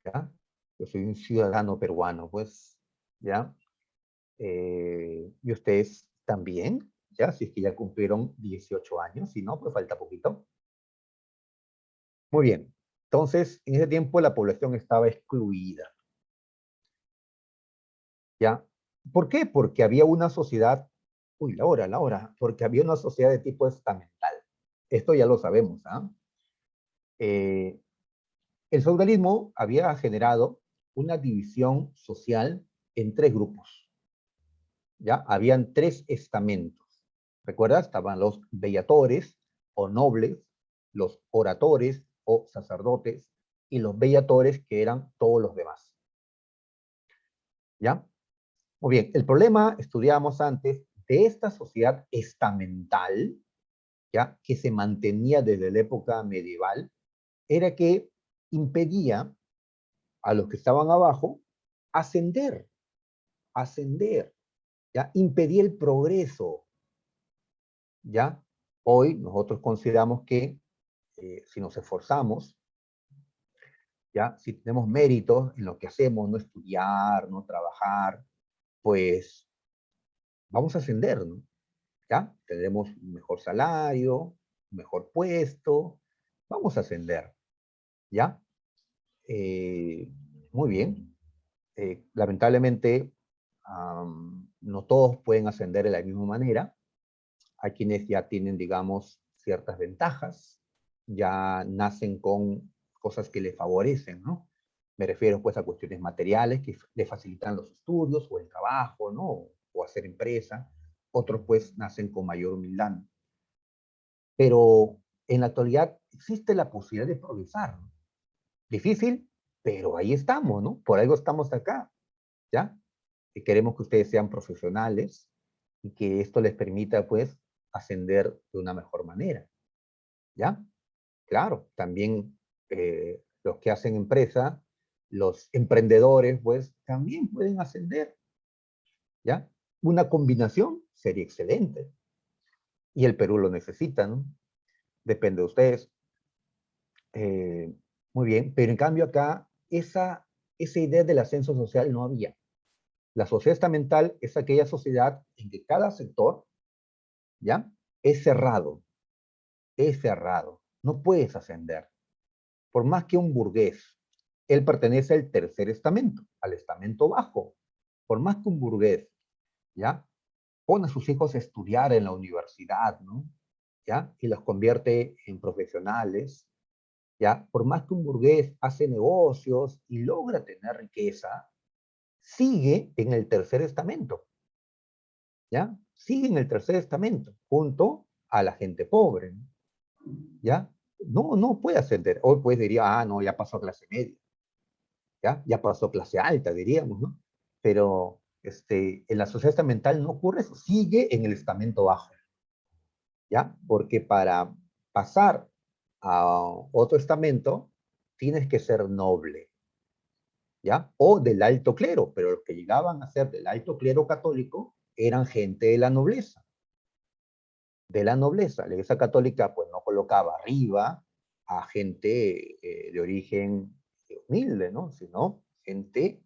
Speaker 1: ¿ya? Yo soy un ciudadano peruano, pues, ¿ya? Y ustedes también, ¿ya? Si es que ya cumplieron 18 años, si no, pues falta poquito. Muy bien. Entonces, en ese tiempo la población estaba excluida, ¿ya? ¿Por qué? Porque había una sociedad, uy, la hora, porque había una sociedad de tipo estamental. Esto ya lo sabemos, ¿ah? Eh, el feudalismo había generado una división social en tres grupos, ¿ya? Habían tres estamentos. ¿Recuerdas? Estaban los bellatores o nobles, los oratores o sacerdotes y los bellatores, que eran todos los demás, ¿ya? Muy bien, el problema, estudiamos antes, de esta sociedad estamental, ¿ya? Que se mantenía desde la época medieval, era que impedía a los que estaban abajo ascender, ascender, ¿ya? Impedía el progreso, ¿ya? Hoy nosotros consideramos que si nos esforzamos, ¿ya? Si tenemos méritos en lo que hacemos, no estudiar, no trabajar, pues vamos a ascender, ¿no? ¿Ya? Tendremos un mejor salario, un mejor puesto, vamos a ascender, ¿ya? Eh, Muy bien. Lamentablemente, no todos pueden ascender de la misma manera. Hay quienes ya tienen, digamos, ciertas ventajas, ya nacen con cosas que les favorecen, ¿no? Me refiero pues a cuestiones materiales que le facilitan los estudios o el trabajo, ¿no? O hacer empresa. Otros pues nacen con mayor humildad. Pero en la actualidad existe la posibilidad de progresar, ¿no? Difícil, pero ahí estamos, ¿no? Por algo estamos acá, ¿ya? Y queremos que ustedes sean profesionales y que esto les permita, pues, ascender de una mejor manera, ¿ya? Claro, también los que hacen empresa, los emprendedores, pues, también pueden ascender, ¿ya? Una combinación sería excelente. Y el Perú lo necesita, ¿no? Depende de ustedes. Eh, Muy bien, pero en cambio acá, esa idea del ascenso social no había. La sociedad estamental es aquella sociedad en que cada sector, ¿ya? Es cerrado, es cerrado. No puedes ascender. Por más que un burgués, él pertenece al tercer estamento, al estamento bajo. Por más que un burgués, ¿ya? Pone a sus hijos a estudiar en la universidad, ¿no? ¿Ya? Y los convierte en profesionales, ¿ya? Por más que un burgués hace negocios y logra tener riqueza, sigue en el tercer estamento, ¿ya? Sigue en el tercer estamento, junto a la gente pobre, ¿no? ¿Ya? No, no puede ascender. Hoy pues diría, ah, no, ya pasó a clase media, ¿ya? Ya pasó a clase alta, diríamos, ¿no? Pero en la sociedad estamental no ocurre eso, sigue en el estamento bajo, ¿ya? Porque para pasar a otro estamento tienes que ser noble, ¿ya? O del alto clero, pero los que llegaban a ser del alto clero católico eran gente de la nobleza, de la nobleza. La Iglesia Católica pues no colocaba arriba a gente de origen humilde, ¿no? Sino gente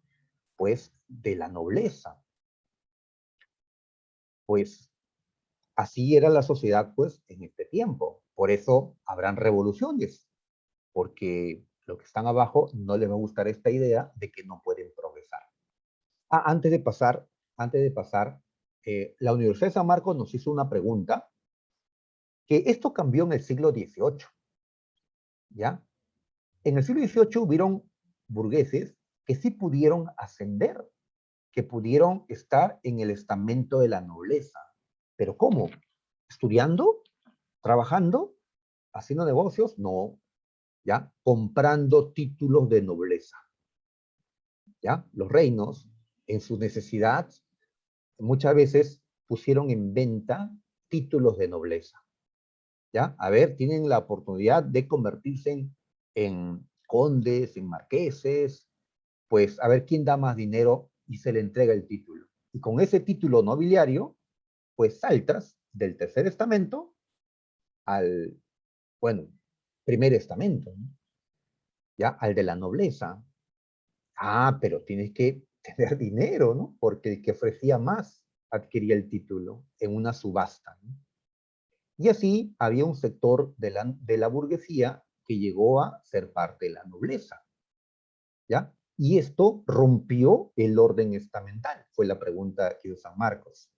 Speaker 1: pues de la nobleza. Pues así era la sociedad pues en este tiempo. Por eso habrán revoluciones, porque los que están abajo no les va a gustar esta idea de que no pueden progresar. Ah, antes de pasar, la Universidad de San Marcos nos hizo una pregunta, que esto cambió en el siglo XVIII, ¿ya? En el siglo XVIII hubieron burgueses que sí pudieron ascender, que pudieron estar en el estamento de la nobleza. ¿Pero cómo? ¿Estudiando? ¿Trabajando? ¿Haciendo negocios? No, ¿ya? Comprando títulos de nobleza, ¿ya? Los reinos, en su necesidad, muchas veces pusieron en venta títulos de nobleza, ¿ya? A ver, tienen la oportunidad de convertirse en condes, en marqueses, pues a ver quién da más dinero y se le entrega el título. Y con ese título nobiliario, pues saltas del tercer estamento al, bueno, primer estamento, ¿no? Ya, al de la nobleza. Ah, pero tienes que tener dinero, ¿no? Porque el que ofrecía más adquiría el título en una subasta, ¿no? Y así había un sector de la burguesía que llegó a ser parte de la nobleza, ¿ya? Y esto rompió el orden estamental, fue la pregunta que hizo San Marcos.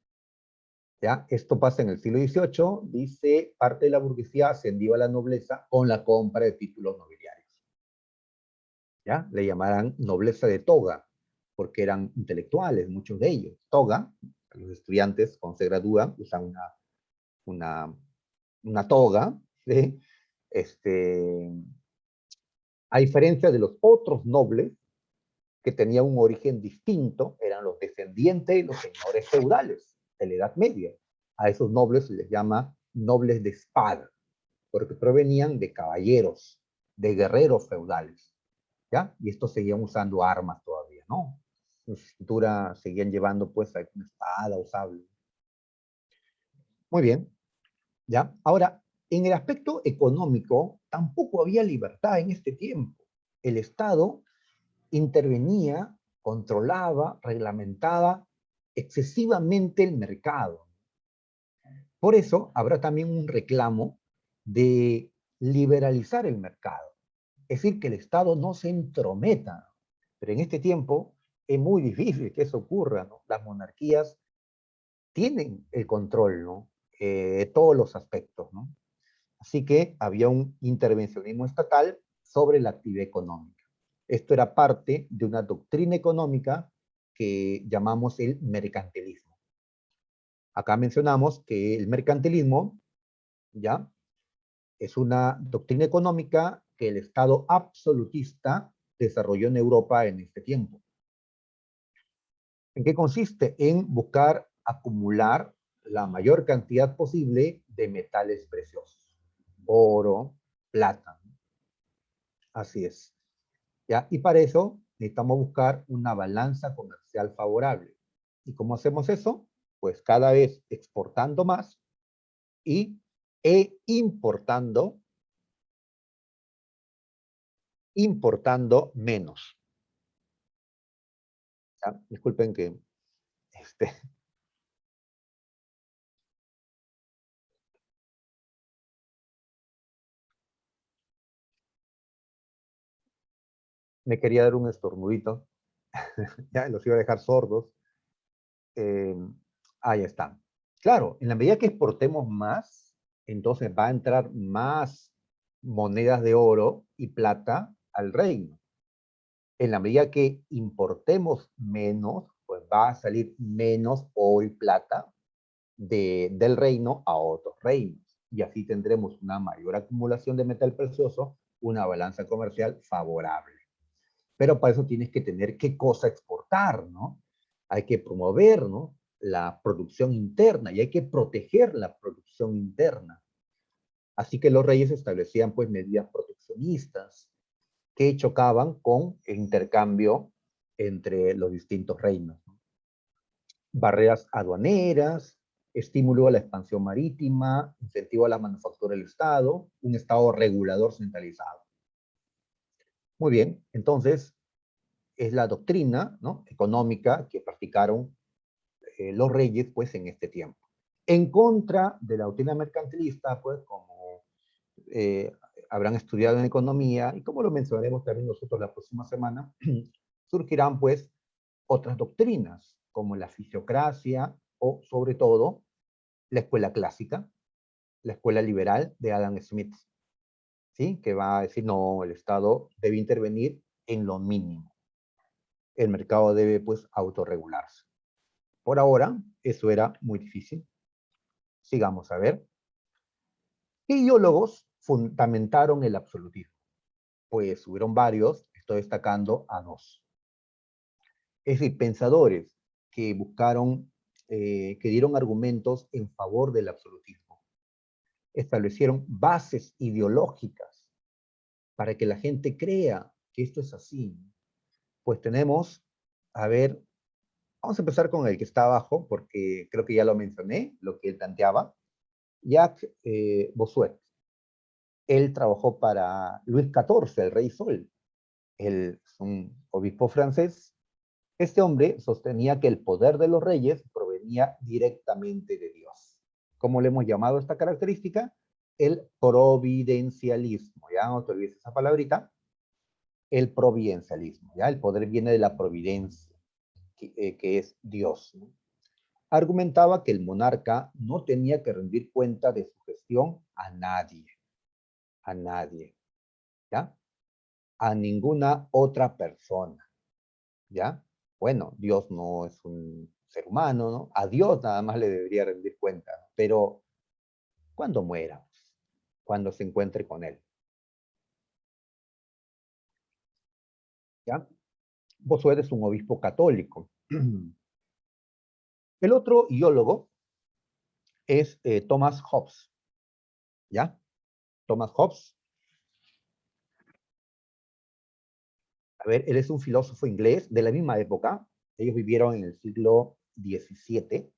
Speaker 1: ¿Ya? Esto pasa en el siglo XVIII, dice, parte de la burguesía ascendió a la nobleza con la compra de títulos nobiliarios. ¿Ya? Le llamarán nobleza de toga, porque eran intelectuales, muchos de ellos. Toga, los estudiantes cuando se gradúan usan una, una toga, ¿sí? Este, a diferencia de los otros nobles, que tenían un origen distinto, eran los descendientes de los señores feudales de la Edad Media. A esos nobles se les llama nobles de espada, porque provenían de caballeros, de guerreros feudales, ¿ya? Y estos seguían usando armas todavía, ¿no? En su cintura seguían llevando pues una espada o sable. Muy bien, ¿ya? Ahora, en el aspecto económico, tampoco había libertad en este tiempo. El Estado intervenía, controlaba, reglamentaba excesivamente el mercado. Por eso habrá también un reclamo de liberalizar el mercado. Es decir, que el Estado no se entrometa. Pero en este tiempo es muy difícil que eso ocurra, ¿no? Las monarquías tienen el control, ¿no? De todos los aspectos, ¿no? Así que había un intervencionismo estatal sobre la actividad económica. Esto era parte de una doctrina económica que llamamos el mercantilismo. Acá mencionamos que el mercantilismo, ¿ya? Es una doctrina económica que el Estado absolutista desarrolló en Europa en este tiempo. ¿En qué consiste? En buscar acumular la mayor cantidad posible de metales preciosos. Oro, plata. Así es. ¿Ya? Y para eso necesitamos buscar una balanza comercial favorable. ¿Y cómo hacemos eso? Pues cada vez exportando más y importando menos. ¿Ya? Disculpen que este, me quería dar un estornudito, ya los iba a dejar sordos. Eh, ahí está. Claro, en la medida que exportemos más, entonces va a entrar más monedas de oro y plata al reino. En la medida que importemos menos, pues va a salir menos oro y plata del reino a otros reinos. Y así tendremos una mayor acumulación de metal precioso, una balanza comercial favorable. Pero para eso tienes que tener qué cosa exportar, ¿no? Hay que promover, ¿no? La producción interna y hay que proteger la producción interna. Así que los reyes establecían pues medidas proteccionistas que chocaban con el intercambio entre los distintos reinos, ¿no? Barreras aduaneras, estímulo a la expansión marítima, incentivo a la manufactura del Estado, un Estado regulador centralizado. Muy bien, entonces es la doctrina, ¿no?, económica que practicaron los reyes pues en este tiempo. En contra de la doctrina mercantilista, pues como eh, habrán estudiado en economía y como lo mencionaremos también nosotros la próxima semana, surgirán pues otras doctrinas como la fisiocracia o sobre todo la escuela clásica, la escuela liberal de Adam Smith, ¿sí? Que va a decir, no, el Estado debe intervenir en lo mínimo. El mercado debe pues autorregularse. Por ahora, eso era muy difícil. Sigamos a ver. ¿Qué ideólogos fundamentaron el absolutismo? Pues hubieron varios, estoy destacando a dos. Es decir, pensadores que buscaron, que dieron argumentos en favor del absolutismo. Establecieron bases ideológicas para que la gente crea que esto es así. Pues tenemos, a ver, vamos a empezar con el que está abajo, porque creo que ya lo mencioné, lo que él planteaba. Jacques Bossuet. Él trabajó para Luis XIV, el Rey Sol. Él es un obispo francés. Este hombre sostenía que el poder de los reyes provenía directamente de Dios. ¿Cómo le hemos llamado a esta característica? El providencialismo. Ya no te olvides esa palabrita. El providencialismo. ¿Ya? El poder viene de la providencia, que es Dios, ¿no? Argumentaba que el monarca no tenía que rendir cuenta de su gestión a nadie, ¿ya? A ninguna otra persona, ¿ya? Bueno, Dios no es un ser humano, ¿no? A Dios nada más le debería rendir cuenta, pero cuando muera, cuando se encuentre con él, ¿ya? Bossuet es un obispo católico. El otro ideólogo es Thomas Hobbes, ¿ya? Thomas Hobbes, a ver, él es un filósofo inglés de la misma época. Ellos vivieron en el siglo XVII,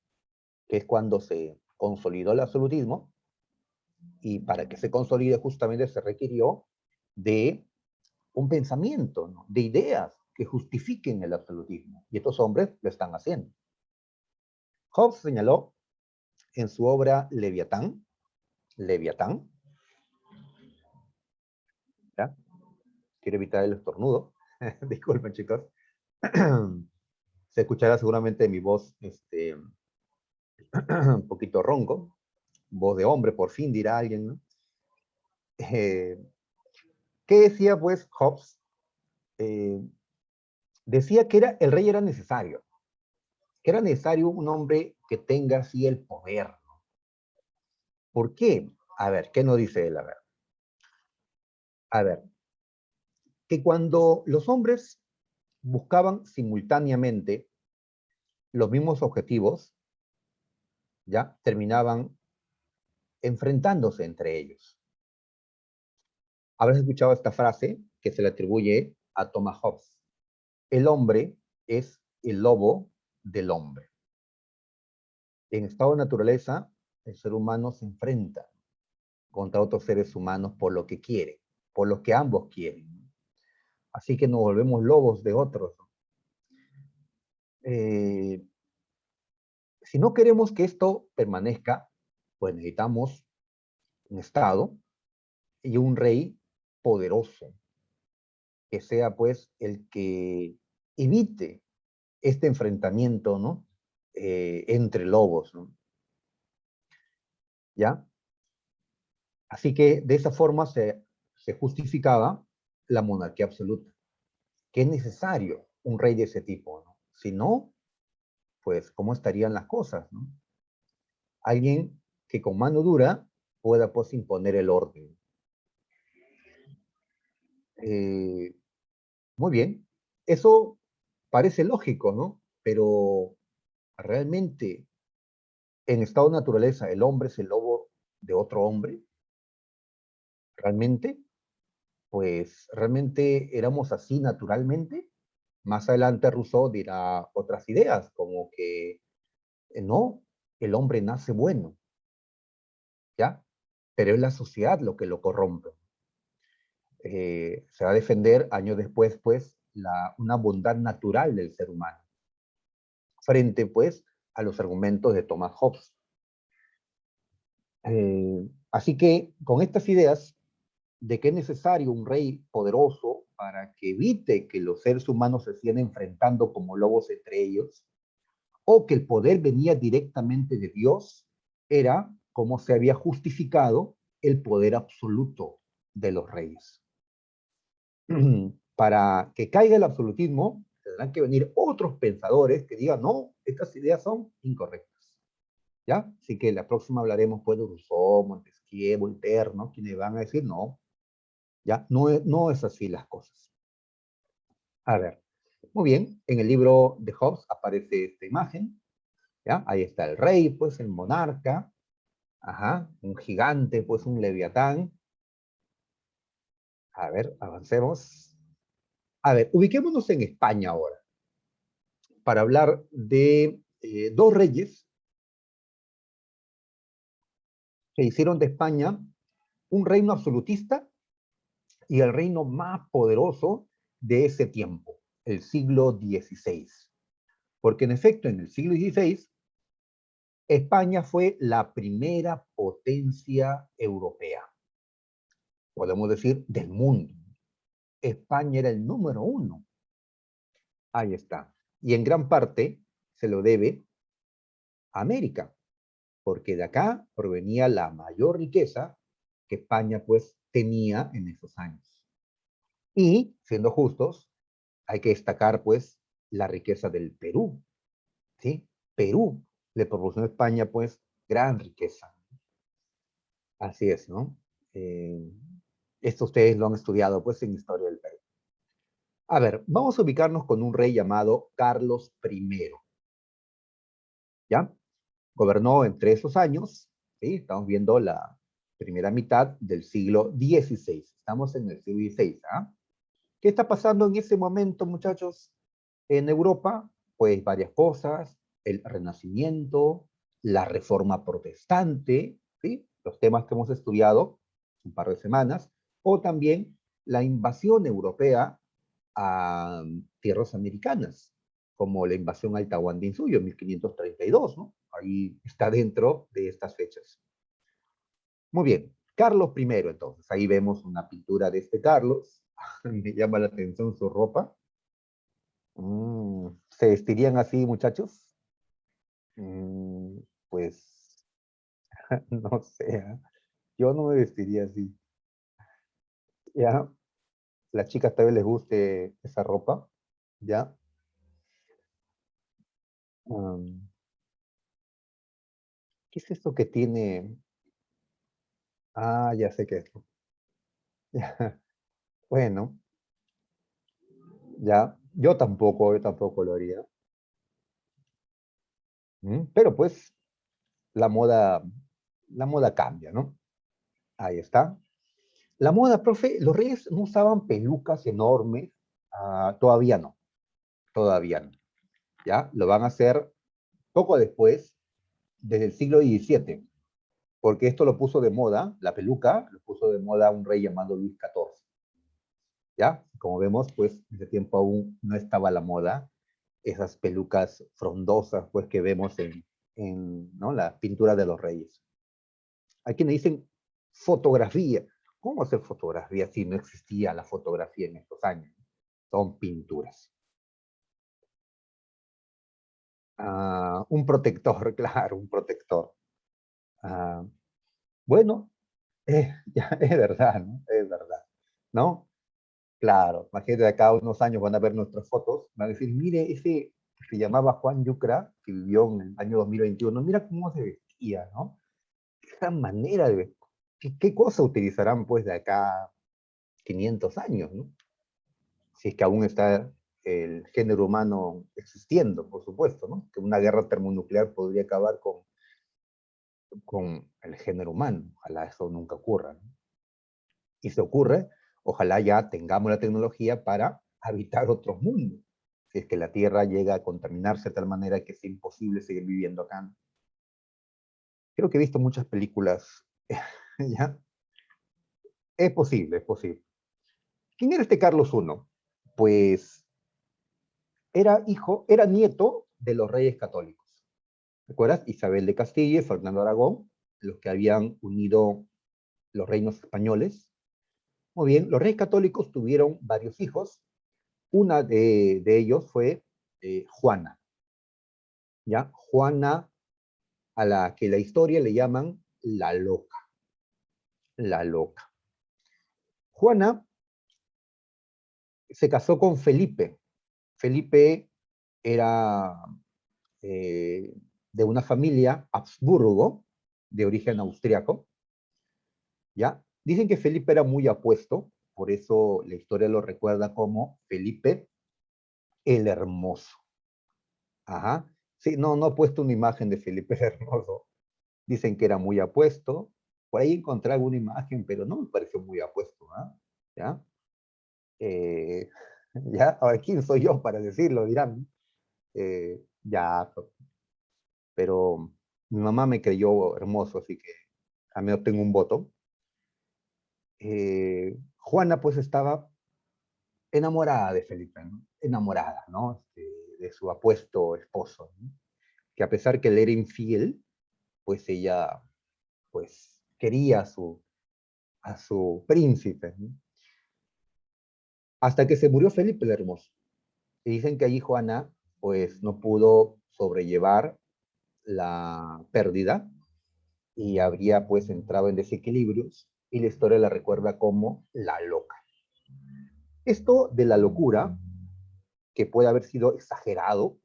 Speaker 1: que es cuando se consolidó el absolutismo, y para que se consolide justamente se requirió de un pensamiento, ¿no? De ideas que justifiquen el absolutismo. Y estos hombres lo están haciendo. Hobbes señaló en su obra Leviatán, ¿ya? Quiero evitar el estornudo. Disculpen, chicos. Se escuchará seguramente mi voz un poquito ronco. Voz de hombre, por fin dirá alguien, ¿no? Eh, ¿Qué decía pues Hobbes? Eh, Decía que el rey era necesario, que era necesario un hombre que tenga así el poder. ¿Por qué? A ver, ¿qué nos dice él? A ver, que cuando los hombres buscaban simultáneamente los mismos objetivos, ya terminaban enfrentándose entre ellos. Habrás escuchado esta frase que se le atribuye a Thomas Hobbes. El hombre es el lobo del hombre. En estado de naturaleza, el ser humano se enfrenta contra otros seres humanos por lo que quiere, por lo que ambos quieren. Así que nos volvemos lobos de otros. Eh, si no queremos que esto permanezca, pues necesitamos un Estado y un rey poderoso, que sea pues el que evite este enfrentamiento, ¿no? Entre lobos, ¿no? ¿Ya? Así que de esa forma se justificaba la monarquía absoluta, que es necesario un rey de ese tipo, ¿no? Si no, pues, ¿cómo estarían las cosas, no? Alguien que con mano dura pueda, pues, imponer el orden. Eh, Muy bien. Eso parece lógico, ¿no? Pero realmente, en estado de naturaleza, el hombre es el lobo de otro hombre. ¿Realmente? Pues, ¿realmente éramos así naturalmente? Más adelante Rousseau dirá otras ideas, como que no, el hombre nace bueno, ¿ya? Pero es la sociedad lo que lo corrompe. Se va a defender años después, pues, una bondad natural del ser humano, frente, pues, a los argumentos de Thomas Hobbes. Así que, con estas ideas de que es necesario un rey poderoso para que evite que los seres humanos se sigan enfrentando como lobos entre ellos, o que el poder venía directamente de Dios, era como se había justificado el poder absoluto de los reyes. Para que caiga el absolutismo, tendrán que venir otros pensadores que digan, no, estas ideas son incorrectas. ¿ya? Así que la próxima hablaremos pues de Rousseau, Montesquieu, Voltaire, ¿no? Quienes van a decir, no, ya, no es así las cosas. A ver, muy bien, en el libro de Hobbes aparece esta imagen, ¿ya? Ahí está el rey, pues el monarca, ajá, un gigante, pues un leviatán. A ver, avancemos. A ver, ubiquémonos en España ahora, para hablar de dos reyes que hicieron de España un reino absolutista y el reino más poderoso de ese tiempo, el siglo XVI. Porque en efecto, en el siglo XVI, España fue la primera potencia europea, podemos decir, del mundo. España era el número uno. Ahí está. Y en gran parte se lo debe a América, porque de acá provenía la mayor riqueza que España pues tenía en esos años. Y, siendo justos, hay que destacar pues la riqueza del Perú, ¿sí? Perú le proporcionó a España pues gran riqueza. Así es, ¿no? Eh, Esto ustedes lo han estudiado pues en Historia del Perú. A ver, vamos a ubicarnos con un rey llamado Carlos I, ¿ya? Gobernó entre esos años, ¿sí? Estamos viendo la primera mitad del siglo XVI. Estamos en el siglo XVI, ¿ah? ¿Qué está pasando en ese momento, muchachos? En Europa, pues varias cosas, el Renacimiento, la Reforma Protestante, ¿sí? Los temas que hemos estudiado un par de semanas, o también la invasión europea a tierras americanas, como la invasión al Tahuantinsuyo en 1532, ¿no? Ahí está dentro de estas fechas. Muy bien, Carlos I, entonces, ahí vemos una pintura de este Carlos, me llama la atención su ropa. ¿Se vestirían así, muchachos? Mm, pues, no sé, ¿eh? Yo no me vestiría así. Ya, las chicas tal vez les guste esa ropa, ya. Um, ¿Qué es esto que tiene? Ah, ya sé qué es. Ya, bueno, ya, yo tampoco lo haría. Pero pues la moda cambia, ¿no? Ahí está. La moda, profe, los reyes no usaban pelucas enormes, todavía no, ¿ya? Lo van a hacer poco después, desde el siglo XVII, porque esto lo puso de moda, la peluca, lo puso de moda un rey llamado Luis XIV, ¿ya? Como vemos, pues, en ese tiempo aún no estaba la moda, esas pelucas frondosas, pues, que vemos ¿no? La pintura de los reyes. Hay quienes dicen fotografía. ¿Cómo hacer fotografía si no existía la fotografía en estos años? Son pinturas. Un protector, claro, un protector. Ah, bueno, ya, es verdad, ¿no? Es verdad, ¿no? Claro, imagínate de acá a unos años van a ver nuestras fotos, van a decir, mire, ese que se llamaba Juan Yucra, que vivió en el año 2021, mira cómo se vestía, ¿no? Esa manera de vestir. ¿Qué cosa utilizarán pues de acá 500 años, ¿no? Si es que aún está el género humano existiendo, por supuesto, ¿no? Que una guerra termonuclear podría acabar con el género humano. Ojalá eso nunca ocurra, ¿no? Y si ocurre, ojalá ya tengamos la tecnología para habitar otros mundos. Si es que la Tierra llega a contaminarse de tal manera que es imposible seguir viviendo acá. Creo que he visto muchas películas, ¿ya? Es posible, es posible. ¿Quién era este Carlos I? Pues era nieto de los reyes católicos. ¿Recuerdas? Isabel de Castilla y Fernando Aragón, los que habían unido los reinos españoles. Muy bien, los reyes católicos tuvieron varios hijos. Una de ellos fue Juana, ¿ya? Juana, a la que la historia le llaman la loca, la loca. Juana se casó con Felipe. Felipe era de una familia Habsburgo, de origen austriaco, ¿ya? Dicen que Felipe era muy apuesto, por eso la historia lo recuerda como Felipe el Hermoso. Ajá. Sí, no, no he puesto una imagen de Felipe el Hermoso. Dicen que era muy apuesto. Por ahí encontré alguna imagen, pero no me pareció muy apuesto, ¿ah? ¿Ya? Eh, ¿Ya? Ahora, ¿quién soy yo para decirlo? Dirán. Ya, pero mi mamá me creyó hermoso, así que al menos tengo un voto. Juana pues estaba enamorada de Felipe, ¿no? Enamorada, ¿no? De su apuesto esposo, ¿no? Que a pesar que él era infiel, pues ella pues quería a su príncipe, ¿no? Hasta que se murió Felipe el Hermoso. Y dicen que allí Juana pues no pudo sobrellevar la pérdida y habría pues entrado en desequilibrios y la historia la recuerda como la loca. Esto de la locura, que puede haber sido exagerado,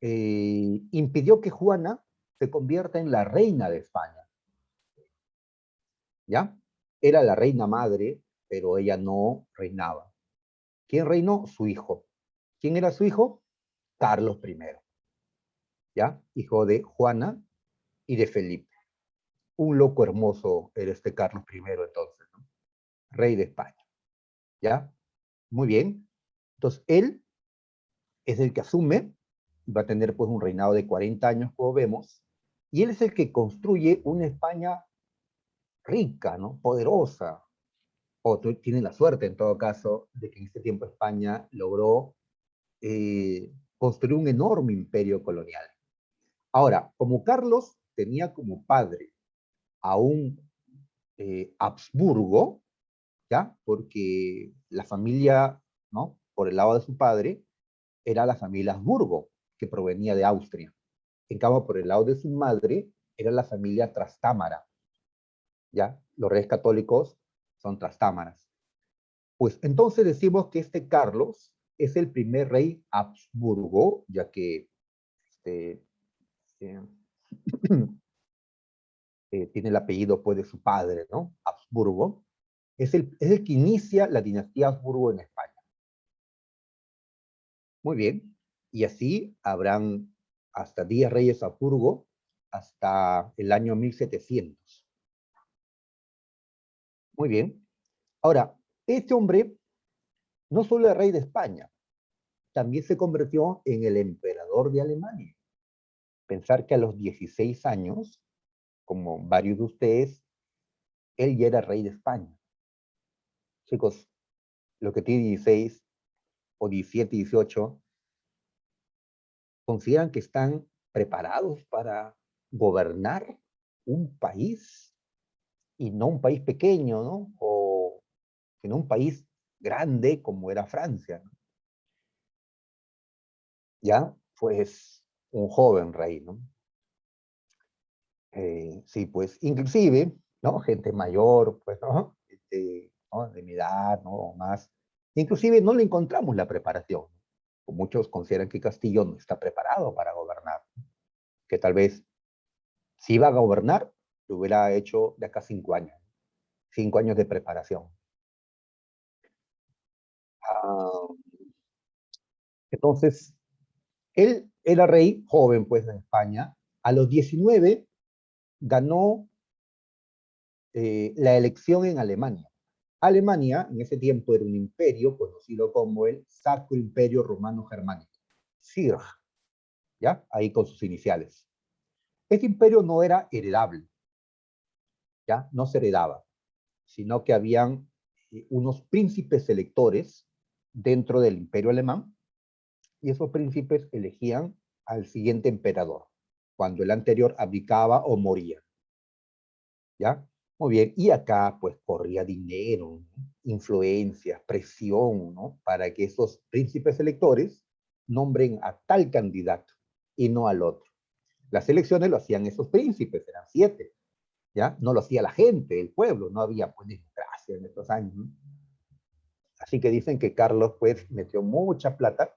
Speaker 1: impidió que Juana se convierta en la reina de España, ¿ya? Era la reina madre, pero ella no reinaba. ¿Quién reinó? Su hijo. ¿Quién era su hijo? Carlos I, ¿ya? Hijo de Juana y de Felipe. Un loco hermoso era este Carlos I entonces, ¿no? Rey de España, ¿ya? Muy bien. Entonces, él es el que asume, va a tener pues un reinado de 40 años, como vemos, y él es el que construye una España rica, ¿no? Poderosa. O tiene la suerte, en todo caso, de que en este tiempo España logró construir un enorme imperio colonial. Ahora, como Carlos tenía como padre a un Habsburgo, ¿ya? Porque la familia, ¿no? Por el lado de su padre, era la familia Habsburgo, que provenía de Austria. En cambio, por el lado de su madre, era la familia Trastámara, ¿ya? Los reyes católicos son trastámaras. Pues entonces decimos que este Carlos es el primer rey Habsburgo, ya que este, eh, tiene el apellido pues, de su padre, ¿no? Habsburgo. Es el que inicia la dinastía Habsburgo en España. Muy bien. Y así habrán hasta 10 reyes Habsburgo hasta el año 1700. Muy bien. Ahora, este hombre no solo es rey de España, también se convirtió en el emperador de Alemania. Pensar que a los 16 años, como varios de ustedes, él ya era rey de España. Chicos, lo que tiene 16 o 17, 18, consideran que están preparados para gobernar un país y no un país pequeño, ¿no? O sino un país grande como era Francia, ¿no? Ya, pues un joven rey, ¿no? Sí, pues inclusive, ¿no? Gente mayor, pues, ¿no? ¿No? De mi edad, ¿no? O más. Inclusive no le encontramos la preparación. Muchos consideran que Castillo no está preparado para gobernar, que tal vez si iba a gobernar, lo hubiera hecho de acá 5 años, 5 años de preparación. Ah, entonces, él era rey joven, pues, en España. A los 19 ganó la elección en Alemania. Alemania en ese tiempo era un imperio conocido como el Sacro Imperio Romano Germánico, SIRG, ¿ya? Ahí con sus iniciales. Este imperio no era heredable, ¿ya? No se heredaba, sino que habían unos príncipes electores dentro del imperio alemán y esos príncipes elegían al siguiente emperador cuando el anterior abdicaba o moría, ¿ya? Muy bien, y acá pues corría dinero, ¿no? Influencias, presión, ¿no? Para que esos príncipes electores nombren a tal candidato y no al otro. Las elecciones lo hacían esos príncipes, eran 7, ¿ya? No lo hacía la gente, el pueblo, no había pues democracia en estos años, ¿no? Así que dicen que Carlos pues metió mucha plata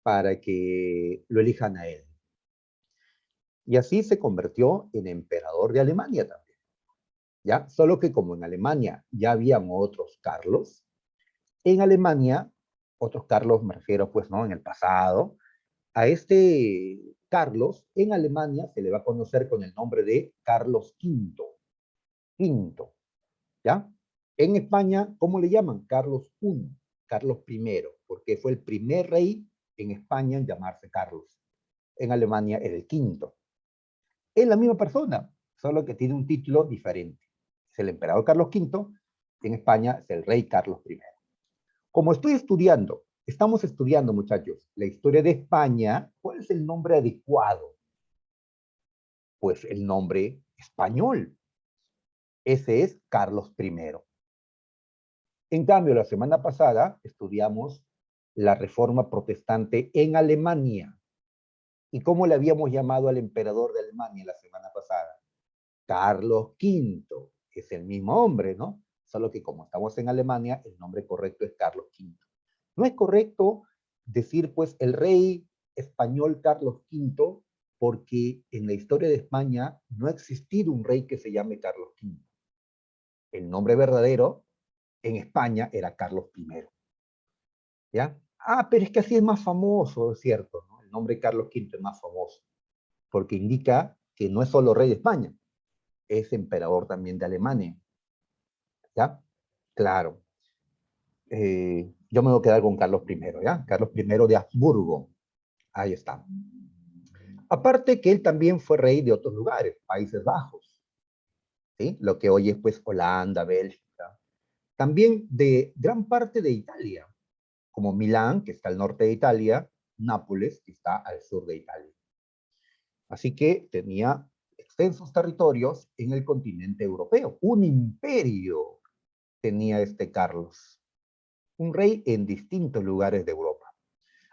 Speaker 1: para que lo elijan a él. Y así se convirtió en emperador de Alemania también, ¿ya? Solo que como en Alemania ya habían otros Carlos, en Alemania, otros Carlos me refiero pues, ¿no? En el pasado, a este Carlos en Alemania se le va a conocer con el nombre de Carlos V, quinto, ¿ya? En España, ¿cómo le llaman? Carlos I, Carlos I, porque fue el primer rey en España en llamarse Carlos. En Alemania era el quinto. Es la misma persona, solo que tiene un título diferente. Es el emperador Carlos V, en España es el rey Carlos I. Como estoy estudiando, estamos estudiando, muchachos, la historia de España, ¿cuál es el nombre adecuado? Pues el nombre español. Ese es Carlos I. En cambio, la semana pasada estudiamos la reforma protestante en Alemania. ¿Y cómo le habíamos llamado al emperador de Alemania la semana pasada? Carlos V. Es el mismo hombre, ¿no? Solo que como estamos en Alemania, el nombre correcto es Carlos V. No es correcto decir, pues, el rey español Carlos V, porque en la historia de España no ha existido un rey que se llame Carlos V. El nombre verdadero en España era Carlos I. ¿Ya? Ah, pero es que así es más famoso, es cierto, ¿no? El nombre Carlos V es más famoso, porque indica que no es solo rey de España, es emperador también de Alemania. ¿Ya? Claro. Yo me voy a quedar con Carlos I, ¿ya? Carlos I de Habsburgo. Ahí está. Aparte que él también fue rey de otros lugares, Países Bajos, ¿sí? Lo que hoy es pues Holanda, Bélgica. También de gran parte de Italia, como Milán, que está al norte de Italia, Nápoles, que está al sur de Italia. Así que tenía extensos territorios en el continente europeo. Un imperio tenía este Carlos, un rey en distintos lugares de Europa.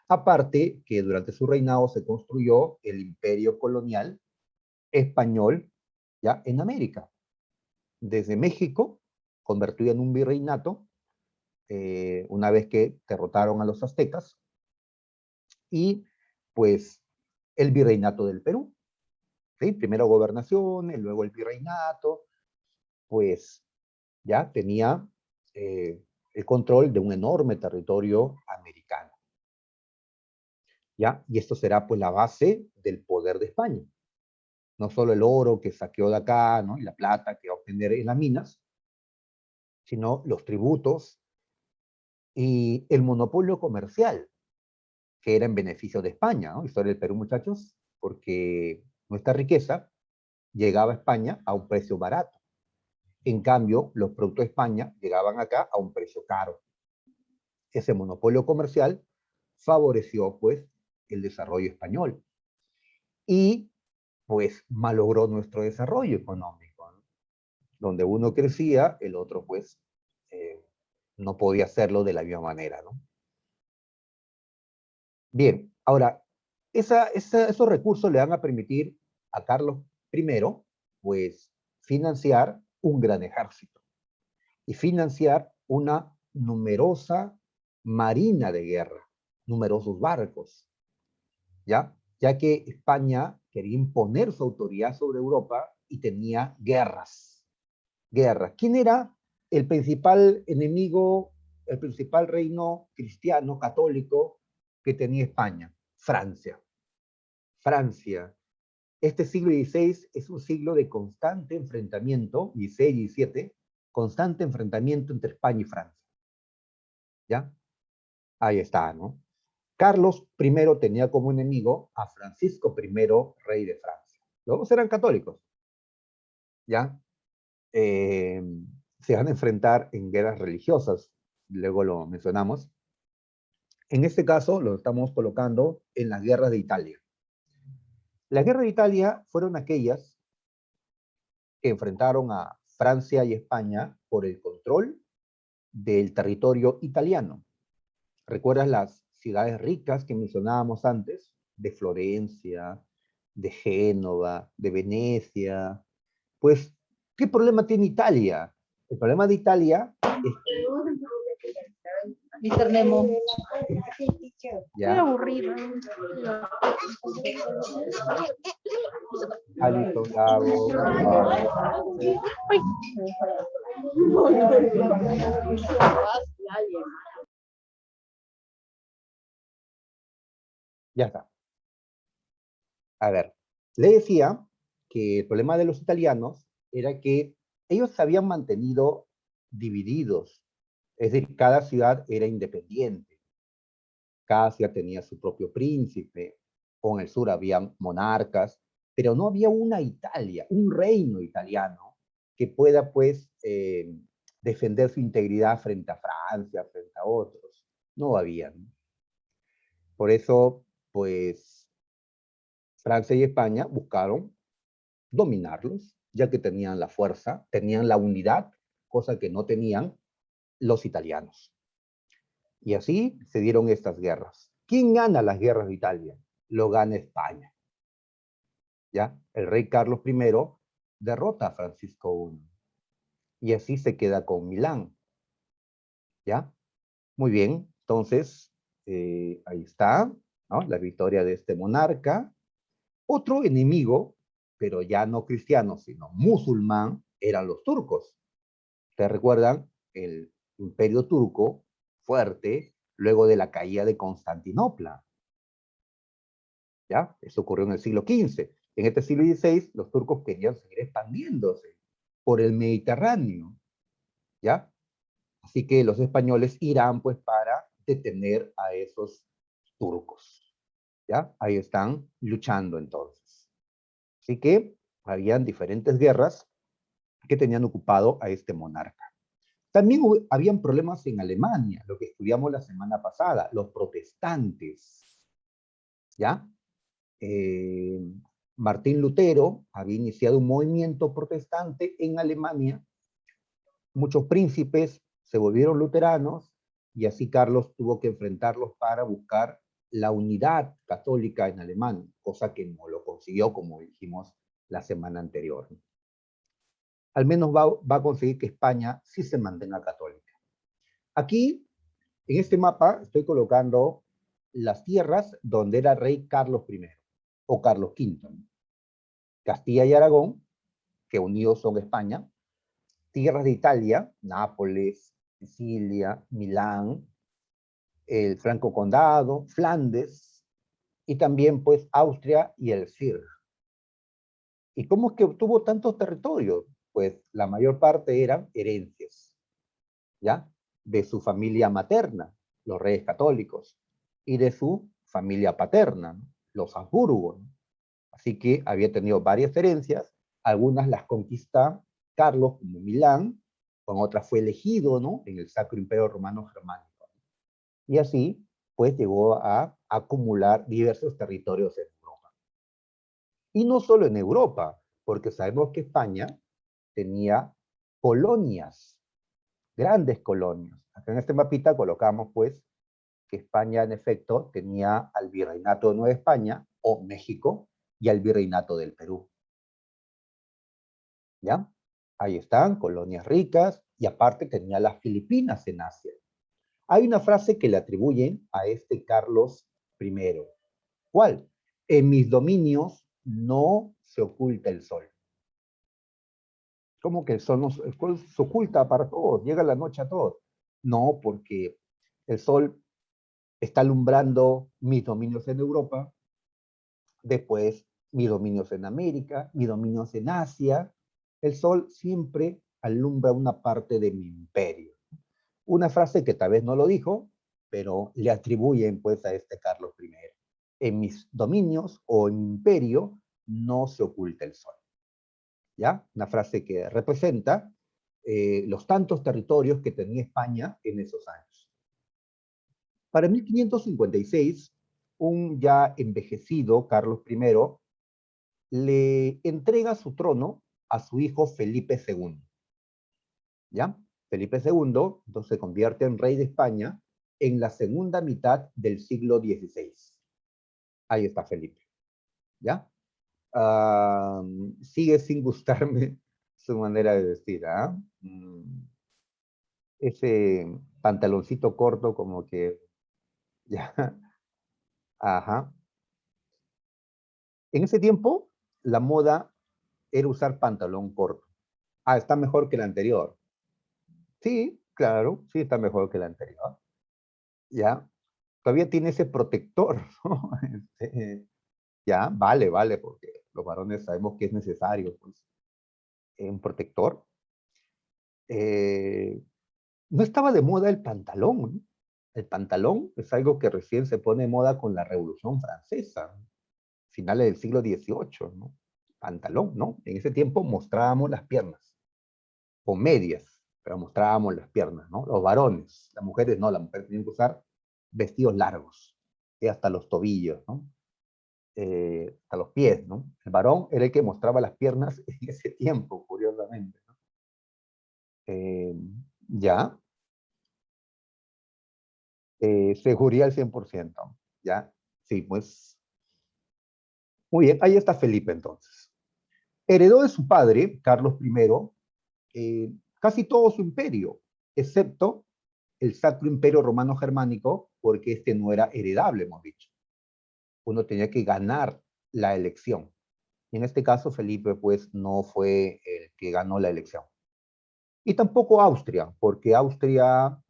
Speaker 1: Aparte que durante su reinado se construyó el imperio colonial español ya en América. Desde México, convertido en un virreinato, una vez que derrotaron a los aztecas, y pues el virreinato del Perú, ¿sí? Primero gobernaciones, luego el virreinato, pues ya tenía el control de un enorme territorio americano, ¿ya? Y esto será pues la base del poder de España. No solo el oro que saqueó de acá, ¿no? Y la plata que va a obtener en las minas, sino los tributos y el monopolio comercial, que era en beneficio de España, ¿no? Historia del Perú, muchachos, porque nuestra riqueza llegaba a España a un precio barato. En cambio, los productos de España llegaban acá a un precio caro. Ese monopolio comercial favoreció, pues, el desarrollo español y, pues, malogró nuestro desarrollo económico, ¿no? Donde uno crecía, el otro, pues, eh, no podía hacerlo de la misma manera, ¿no? Bien, ahora, esos recursos le van a permitir a Carlos I, pues, financiar un gran ejército y financiar una numerosa marina de guerra, numerosos barcos, ¿ya? Ya que España quería imponer su autoridad sobre Europa y tenía guerras. Guerras. ¿Quién era el principal enemigo, el principal reino cristiano, católico que tenía España? Francia. Francia. Este siglo XVI es un siglo de constante enfrentamiento, XVI y XVII, constante enfrentamiento entre España y Francia. ¿Ya? Ahí está, ¿no? Carlos I tenía como enemigo a Francisco I, rey de Francia. Los dos eran católicos, ¿ya? Eh, Se van a enfrentar en guerras religiosas, luego lo mencionamos. En este caso lo estamos colocando en las guerras de Italia. Las guerras de Italia fueron aquellas que enfrentaron a Francia y España por el control del territorio italiano. ¿Recuerdas las ciudades ricas que mencionábamos antes? De Florencia, de Génova, de Venecia. Pues, ¿qué problema tiene Italia? El problema de Italia es que
Speaker 2: Mr. Nemo.
Speaker 1: Ya.
Speaker 2: Qué aburrido.
Speaker 1: Alice a un lago.
Speaker 2: Ay.
Speaker 1: Ya está. A ver, le decía que el problema de los italianos era que ellos se habían mantenido divididos. Es decir, cada ciudad era independiente. Cada ciudad tenía su propio príncipe. O en el sur había monarcas. Pero no había una Italia, un reino italiano que pueda, pues, defender su integridad frente a Francia, frente a otros. No había, ¿no? Por eso, pues, Francia y España buscaron dominarlos, ya que tenían la fuerza, tenían la unidad, cosa que no tenían los italianos. Y así se dieron estas guerras. ¿Quién gana las guerras de Italia? Lo gana España. ¿Ya? El rey Carlos I derrota a Francisco I. Y así se queda con Milán. ¿Ya? Muy bien. Entonces, ahí está, ¿no? La victoria de este monarca. Otro enemigo, pero ya no cristiano, sino musulmán, eran los turcos. ¿Ustedes recuerdan? El imperio turco fuerte luego de la caída de Constantinopla. ¿Ya? Eso ocurrió en el siglo XV. En este siglo XVI, los turcos querían seguir expandiéndose por el Mediterráneo. ¿Ya? Así que los españoles irán pues para detener a esos turcos. ¿Ya? Ahí están luchando entonces. Así que habían diferentes guerras que tenían ocupado a este monarca. También habían problemas en Alemania, lo que estudiamos la semana pasada, los protestantes. ¿Ya? Eh, Martín Lutero había iniciado un movimiento protestante en Alemania. Muchos príncipes se volvieron luteranos y así Carlos tuvo que enfrentarlos para buscar la unidad católica en Alemania, cosa que no lo consiguió, como dijimos la semana anterior. Al menos va a conseguir que España sí se mantenga católica. Aquí, en este mapa, estoy colocando las tierras donde era rey Carlos I o Carlos V. Castilla y Aragón, que unidos son España, tierras de Italia, Nápoles, Sicilia, Milán, el Franco Condado, Flandes, y también pues Austria y el CIR. ¿Y cómo es que obtuvo tantos territorios? Pues la mayor parte eran herencias, ¿ya? De su familia materna, los reyes católicos, y de su familia paterna, ¿no? Los Habsburgo, ¿no? Así que había tenido varias herencias, algunas las conquista Carlos, como Milán, con otras fue elegido, ¿no? En el Sacro Imperio Romano Germánico. Y así, pues, llegó a acumular diversos territorios en Europa. Y no solo en Europa, porque sabemos que España tenía colonias, grandes colonias. Acá en este mapita colocamos, pues, que España, en efecto, tenía al Virreinato de Nueva España, o México, y al Virreinato del Perú. ¿Ya? Ahí están, colonias ricas, y aparte tenía las Filipinas en Asia. Hay una frase que le atribuyen a este Carlos I. ¿Cuál? En mis dominios no se oculta el sol. ¿Cómo que el sol, el sol se oculta para todos? Llega la noche a todos. No, porque el sol está alumbrando mis dominios en Europa, después mis dominios en América, mis dominios en Asia. El sol siempre alumbra una parte de mi imperio. Una frase que tal vez no lo dijo, pero le atribuyen pues a este Carlos I. En mis dominios o imperio no se oculta el sol. ¿Ya? Una frase que representa los tantos territorios que tenía España en esos años. Para 1556, un ya envejecido Carlos I le entrega su trono a su hijo Felipe II. ¿Ya? Felipe II entonces se convierte en rey de España en la segunda mitad del siglo XVI. Ahí está Felipe. ¿Ya? Sigue sin gustarme su manera de vestir. ese pantaloncito corto como que, ya, ajá. En ese tiempo, la moda era usar pantalón corto. Ah, está mejor que el anterior. Sí, claro, sí está mejor que el anterior. Ya, todavía tiene ese protector, ¿no? Ya, vale, vale, porque los varones sabemos que es necesario, pues, un protector. Eh, no estaba de moda el pantalón, ¿no? El pantalón es algo que recién se pone de moda con la Revolución Francesa, ¿no? Finales del siglo XVIII, ¿no? Pantalón, ¿no? En ese tiempo mostrábamos las piernas, con medias, pero mostrábamos las piernas, ¿no? Los varones, las mujeres no, las mujeres tenían que usar vestidos largos, y hasta los tobillos, ¿no? Hasta los pies, ¿no? El varón era el que mostraba las piernas en ese tiempo, curiosamente, ¿no? Eh, ya, seguridad al 100%, ¿ya? Sí, pues, muy bien, ahí está Felipe entonces. Heredó de su padre, Carlos I, casi todo su imperio, excepto el Sacro Imperio Romano Germánico, porque este no era heredable, hemos dicho. Uno tenía que ganar la elección. Y en este caso, Felipe, pues, no fue el que ganó la elección. Y tampoco Austria, porque Austria,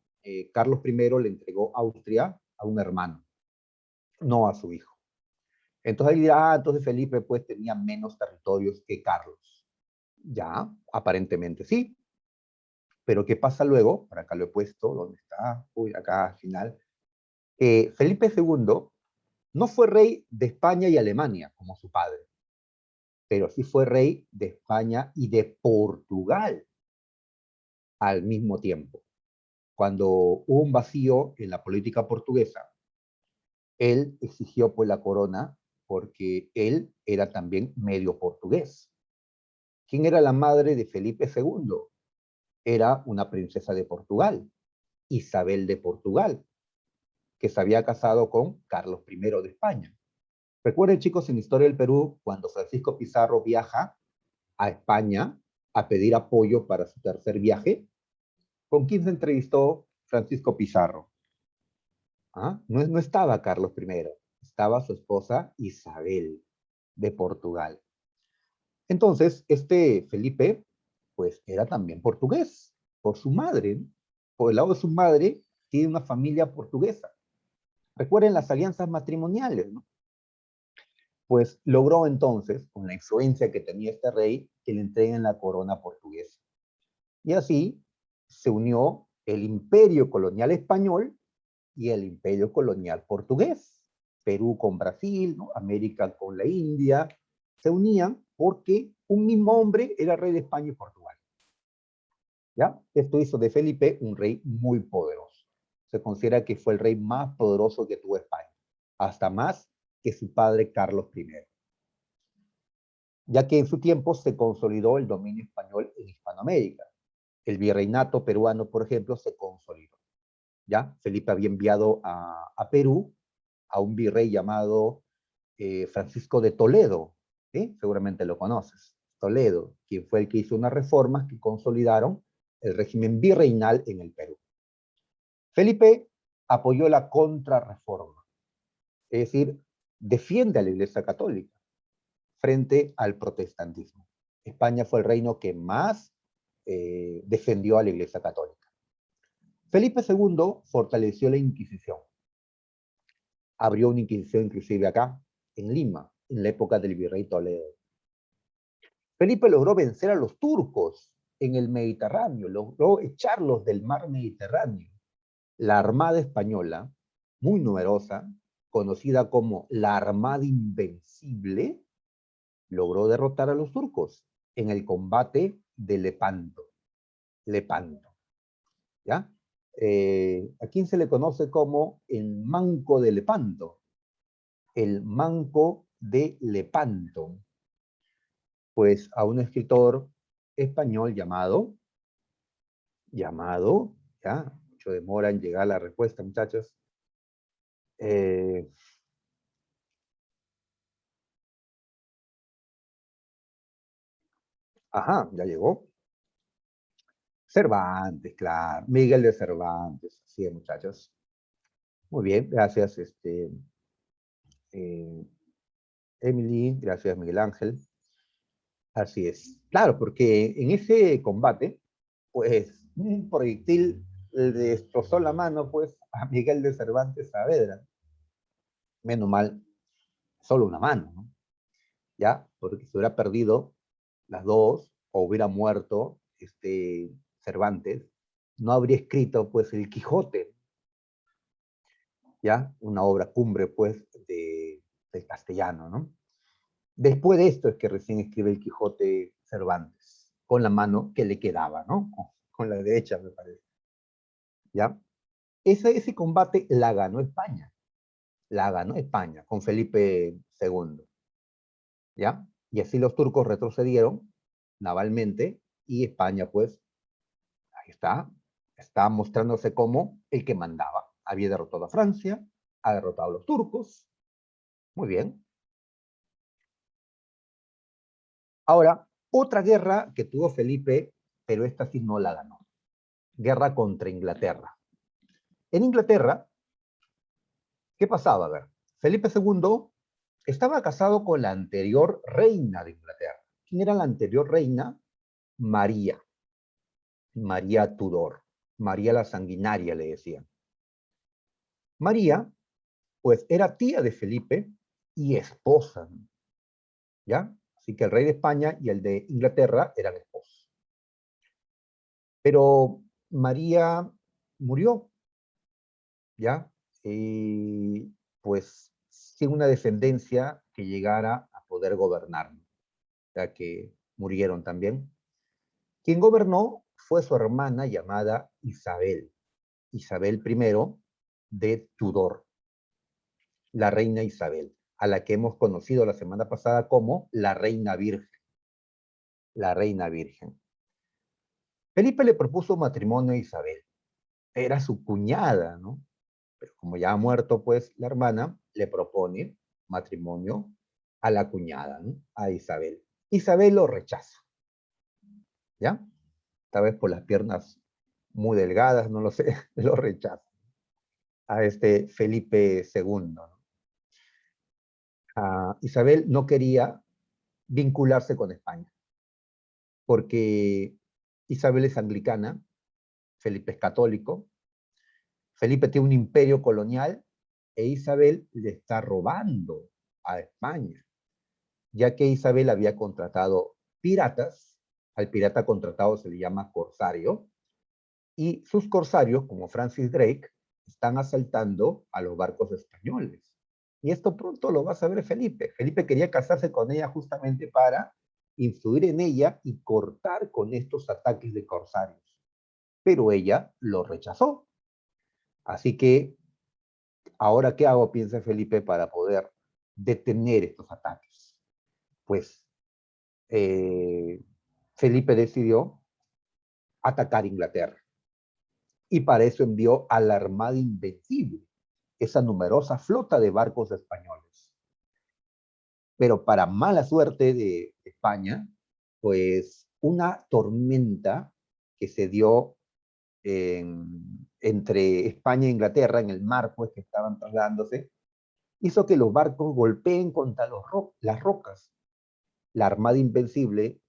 Speaker 1: Carlos I le entregó Austria a un hermano, no a su hijo. Entonces ahí dirá, entonces Felipe pues tenía menos territorios que Carlos. Ya, aparentemente sí. Pero ¿qué pasa luego? Por acá lo he puesto, ¿dónde está? Uy, acá al final. Felipe II no fue rey de España y Alemania, como su padre, pero sí fue rey de España y de Portugal al mismo tiempo. Cuando hubo un vacío en la política portuguesa, él exigió pues la corona porque él era también medio portugués. ¿Quién era la madre de Felipe II? Era una princesa de Portugal, Isabel de Portugal, que se había casado con Carlos I de España. Recuerden, chicos, en Historia del Perú, cuando Francisco Pizarro viaja a España a pedir apoyo para su tercer viaje, ¿con quién se entrevistó Francisco Pizarro? ¿Ah? No, no estaba Carlos I, estaba su esposa Isabel de Portugal. Entonces, este Felipe, pues era también portugués, por su madre, ¿no? Por el lado de su madre, tiene una familia portuguesa. Recuerden las alianzas matrimoniales, ¿no? Pues logró entonces, con la influencia que tenía este rey, que le entreguen la corona portuguesa. Y así se unió el imperio colonial español y el imperio colonial portugués. Perú con Brasil, ¿no? América con la India, se unían porque un mismo hombre era rey de España y Portugal. ¿Ya? Esto hizo de Felipe un rey muy poderoso. Se considera que fue el rey más poderoso que tuvo España, hasta más que su padre Carlos I, ya que en su tiempo se consolidó el dominio español en Hispanoamérica. El virreinato peruano, por ejemplo, se consolidó. ¿Ya? Felipe había enviado a Perú a un virrey llamado Francisco de Toledo, ¿sí? Seguramente lo conoces, Toledo, quien fue el que hizo unas reformas que consolidaron el régimen virreinal en el Perú. Felipe apoyó la contrarreforma, es decir, defiende a la Iglesia Católica frente al protestantismo. España fue el reino que más defendió a la Iglesia Católica. Felipe II fortaleció la Inquisición. Abrió una Inquisición inclusive acá, en Lima, en la época del virrey Toledo. Felipe logró vencer a los turcos en el Mediterráneo, logró echarlos del mar Mediterráneo. La Armada Española, muy numerosa, conocida como la Armada Invencible, logró derrotar a los turcos en el combate de Lepanto. Lepanto, ¿ya? ¿A quién se le conoce como el Manco de Lepanto? El Manco de Lepanto. Pues a un escritor español ya, mucho demora en llegar a la respuesta, muchachos. Eh, ajá, ya llegó. Cervantes, claro. Miguel de Cervantes. Así es, muchachos. Muy bien, gracias, eh, Emily, gracias, Miguel Ángel. Así es. Claro, porque en ese combate, pues, un proyectil le destrozó la mano, pues, a Miguel de Cervantes Saavedra. Menos mal, solo una mano, ¿no? ¿Ya? Porque se hubiera perdido las dos, o hubiera muerto Cervantes, no habría escrito, pues, el Quijote, ¿ya? Una obra cumbre, pues, del castellano, ¿no? Después de esto es que recién escribe el Quijote Cervantes, con la mano que le quedaba, ¿no? Con la derecha, me parece, ¿ya? Ese combate la ganó España, con Felipe II, ¿ya? Y así los turcos retrocedieron navalmente y España, pues, ahí está mostrándose como el que mandaba. Había derrotado a Francia, ha derrotado a los turcos, muy bien. Ahora, otra guerra que tuvo Felipe, pero esta sí no la ganó. Guerra contra Inglaterra. En Inglaterra, ¿qué pasaba? A ver, Felipe II estaba casado con la anterior reina de Inglaterra. ¿Quién era la anterior reina? María. María Tudor. María la Sanguinaria, le decían. María, pues, era tía de Felipe y esposa, ¿ya? Así que el rey de España y el de Inglaterra eran esposos. Pero María murió, ¿ya? Y pues sin una descendencia que llegara a poder gobernar, ya que murieron también. Quien gobernó fue su hermana llamada Isabel, Isabel I de Tudor, la reina Isabel, a la que hemos conocido la semana pasada como la reina virgen, la reina virgen. Felipe le propuso matrimonio a Isabel, era su cuñada, ¿no? Pero como ya ha muerto, pues, la hermana, le propone matrimonio a la cuñada, ¿no? A Isabel. Isabel lo rechaza, ¿ya? Tal vez por las piernas muy delgadas, no lo sé, lo rechaza a este Felipe II, ¿no? Isabel no quería vincularse con España, porque Isabel es anglicana, Felipe es católico, Felipe tiene un imperio colonial e Isabel le está robando a España, ya que Isabel había contratado piratas, al pirata contratado se le llama corsario, y sus corsarios, como Francis Drake, están asaltando a los barcos españoles. Y esto pronto lo va a saber Felipe. Felipe quería casarse con ella justamente para influir en ella y cortar con estos ataques de corsarios. Pero ella lo rechazó. Así que, ¿ahora qué hago? Piensa Felipe para poder detener estos ataques. Pues Felipe decidió atacar Inglaterra. Y para eso envió a la Armada Invencible, esa numerosa flota de barcos españoles. Pero para mala suerte de España, pues una tormenta que se dio entre España e Inglaterra en el mar, pues que estaban trasladándose, hizo que los barcos golpeen contra las rocas. La Armada Invencible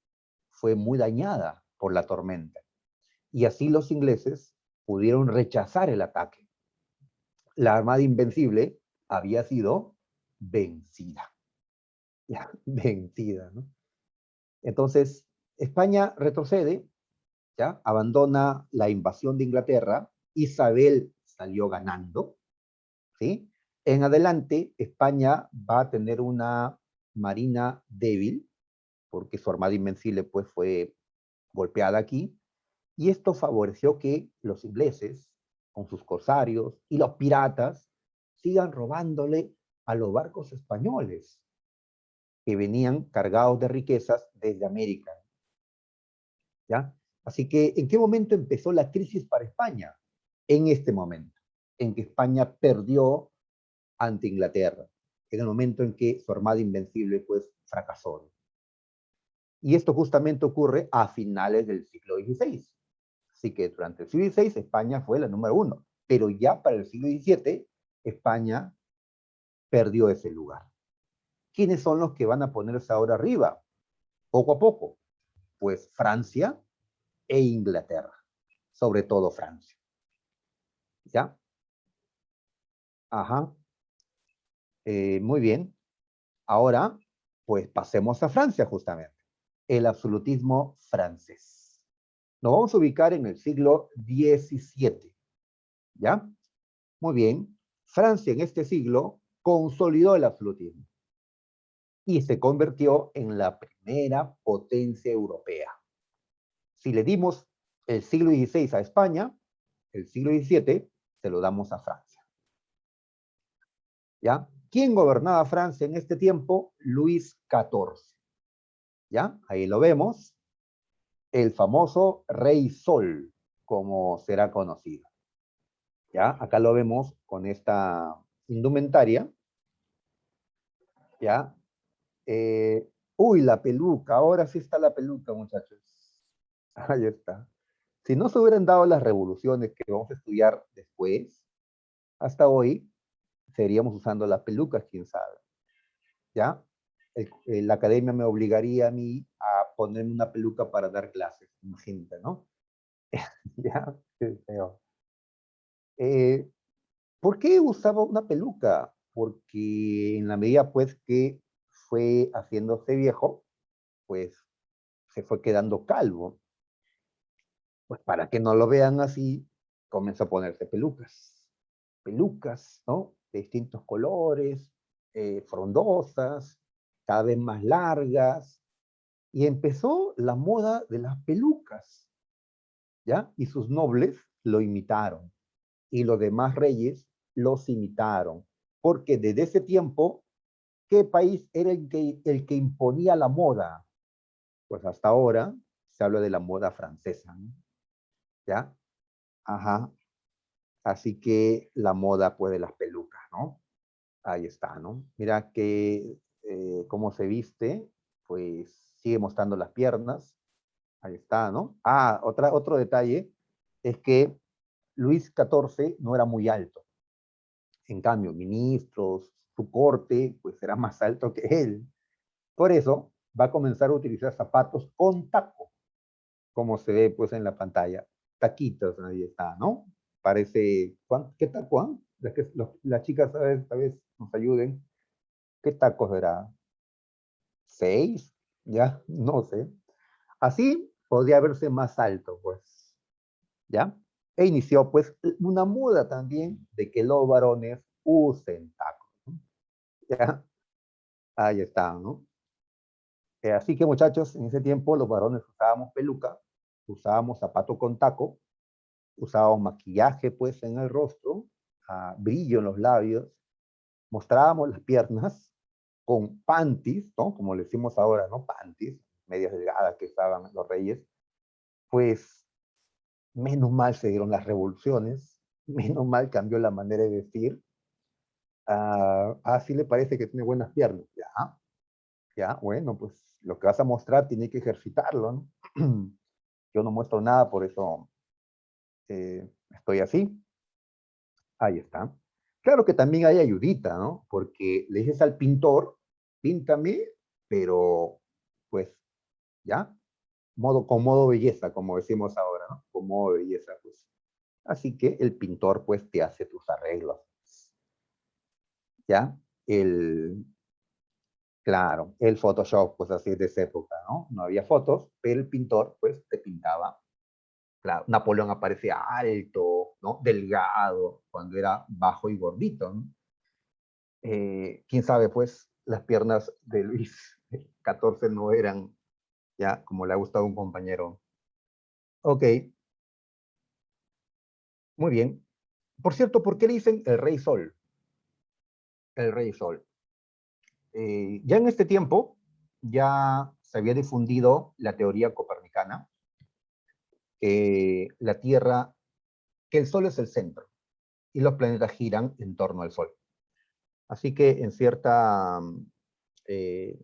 Speaker 1: fue muy dañada por la tormenta y así los ingleses pudieron rechazar el ataque. La Armada Invencible había sido vencida, ya, vencida, ¿no? Entonces, España retrocede, ya, abandona la invasión de Inglaterra, Isabel salió ganando, ¿sí? En adelante, España va a tener una marina débil, porque su Armada Invencible pues, fue golpeada aquí, y esto favoreció que los ingleses, con sus corsarios y los piratas, sigan robándole a los barcos españoles que venían cargados de riquezas desde América, ¿ya? Así que, ¿en qué momento empezó la crisis para España? En este momento, en que España perdió ante Inglaterra, en el momento en que su Armada Invencible, pues, fracasó. Y esto justamente ocurre a finales del siglo XVI. Así que durante el siglo XVI España fue la número 1, pero ya para el siglo XVII España perdió ese lugar. ¿Quiénes son los que van a ponerse ahora arriba? Poco a poco. Pues Francia e Inglaterra, sobre todo Francia. ¿Ya? Ajá. Muy bien. Ahora, pues pasemos a Francia justamente. El absolutismo francés. Nos vamos a ubicar en el siglo XVII. ¿Ya? Muy bien. Francia en este siglo consolidó el absolutismo y se convirtió en la primera potencia europea. Si le dimos el siglo XVI a España, el siglo XVII se lo damos a Francia. ¿Ya? ¿Quién gobernaba Francia en este tiempo? Luis XIV. ¿Ya? Ahí lo vemos. El famoso Rey Sol, como será conocido. ¿Ya? Acá lo vemos con esta indumentaria. ¿Ya? Uy, la peluca. Ahora sí está la peluca, muchachos. Ahí está. Si no se hubieran dado las revoluciones que vamos a estudiar después, hasta hoy, seguiríamos usando las pelucas, quién sabe. ¿Ya? La academia me obligaría a mí a ponerme una peluca para dar clases, imagínate, ¿no? ¿Ya? Qué feo. Eh, ¿Por qué usaba una peluca? Porque en la medida, pues, que fue haciéndose viejo, pues, se fue quedando calvo. Pues, para que no lo vean así, comenzó a ponerse pelucas. Pelucas, ¿no? De distintos colores, frondosas, cada vez más largas, y empezó la moda de las pelucas, ¿ya? Y sus nobles lo imitaron, y los demás reyes los imitaron, porque desde ese tiempo, ¿qué país era el que imponía la moda? Pues hasta ahora se habla de la moda francesa, ¿no? ¿Ya? Ajá. Así que la moda, pues, de las pelucas, ¿no? Ahí está, ¿no? Mira que cómo se viste, pues sigue mostrando las piernas. Ahí está, ¿no? Ah, otro detalle es que Luis XIV no era muy alto. En cambio, ministros, su corte, pues era más alto que él. Por eso va a comenzar a utilizar zapatos con taco, como se ve pues en la pantalla. Taquitos, ahí está, ¿no? Parece, ¿qué taco? Las chicas a veces nos ayuden. ¿Qué tacos era? ¿6? Ya, no sé. Así podría verse más alto, pues. ¿Ya? E inició, pues, una moda también de que los varones usen tacos, ¿no? ¿Ya? Ahí está, ¿no? Así que, muchachos, en ese tiempo los varones usábamos peluca, usábamos zapato con taco, usábamos maquillaje, pues, en el rostro, brillo en los labios, mostrábamos las piernas con panties, ¿no? Como le decimos ahora, ¿no? Panties, medias delgadas que usaban los reyes. Pues menos mal se dieron las revoluciones, menos mal cambió la manera de vestir. Sí le parece que tiene buenas piernas. Ya, ya, bueno, pues lo que vas a mostrar tiene que ejercitarlo, ¿no? Yo no muestro nada, por eso estoy así. Ahí está. Claro que también hay ayudita, ¿no? Porque le dices al pintor, píntame, pero pues, ¿ya? Con modo belleza, como decimos ahora, ¿no? Con modo belleza, pues. Así que el pintor, pues, te hace tus arreglos. ¿Ya? Claro, el Photoshop, pues así es de esa época, ¿no? No había fotos, pero el pintor, pues, te pintaba. Claro, Napoleón aparecía alto, ¿no? Delgado, cuando era bajo y gordito, ¿no? Quién sabe, pues, las piernas de Luis XIV no eran ya como le ha gustado a un compañero. Ok, muy bien. Por cierto, ¿por qué le dicen el Rey Sol? El Rey Sol. Ya en este tiempo, ya se había difundido la teoría copernicana, que la Tierra, que el Sol es el centro y los planetas giran en torno al Sol. Así que en cierta eh,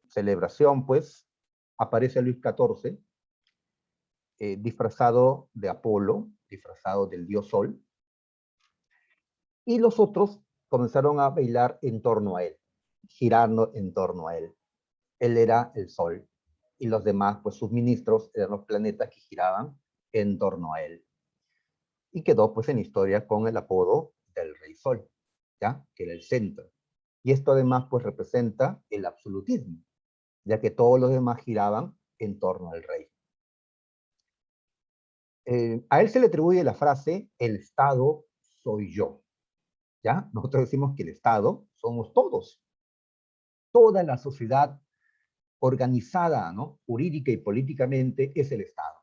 Speaker 1: celebración, pues, aparece Luis XIV disfrazado de Apolo, disfrazado del dios Sol, y los otros comenzaron a bailar en torno a él, girando en torno a él. Él era el Sol, y los demás, pues sus ministros, eran los planetas que giraban en torno a él. Y quedó pues en historia con el apodo del Rey Sol, ¿ya? Que era el centro. Y esto además pues representa el absolutismo, ya que todos los demás giraban en torno al rey. A él se le atribuye la frase, el Estado soy yo, ¿ya? Nosotros decimos que el Estado somos todos, toda la sociedad organizada, ¿no? Jurídica y políticamente es el Estado.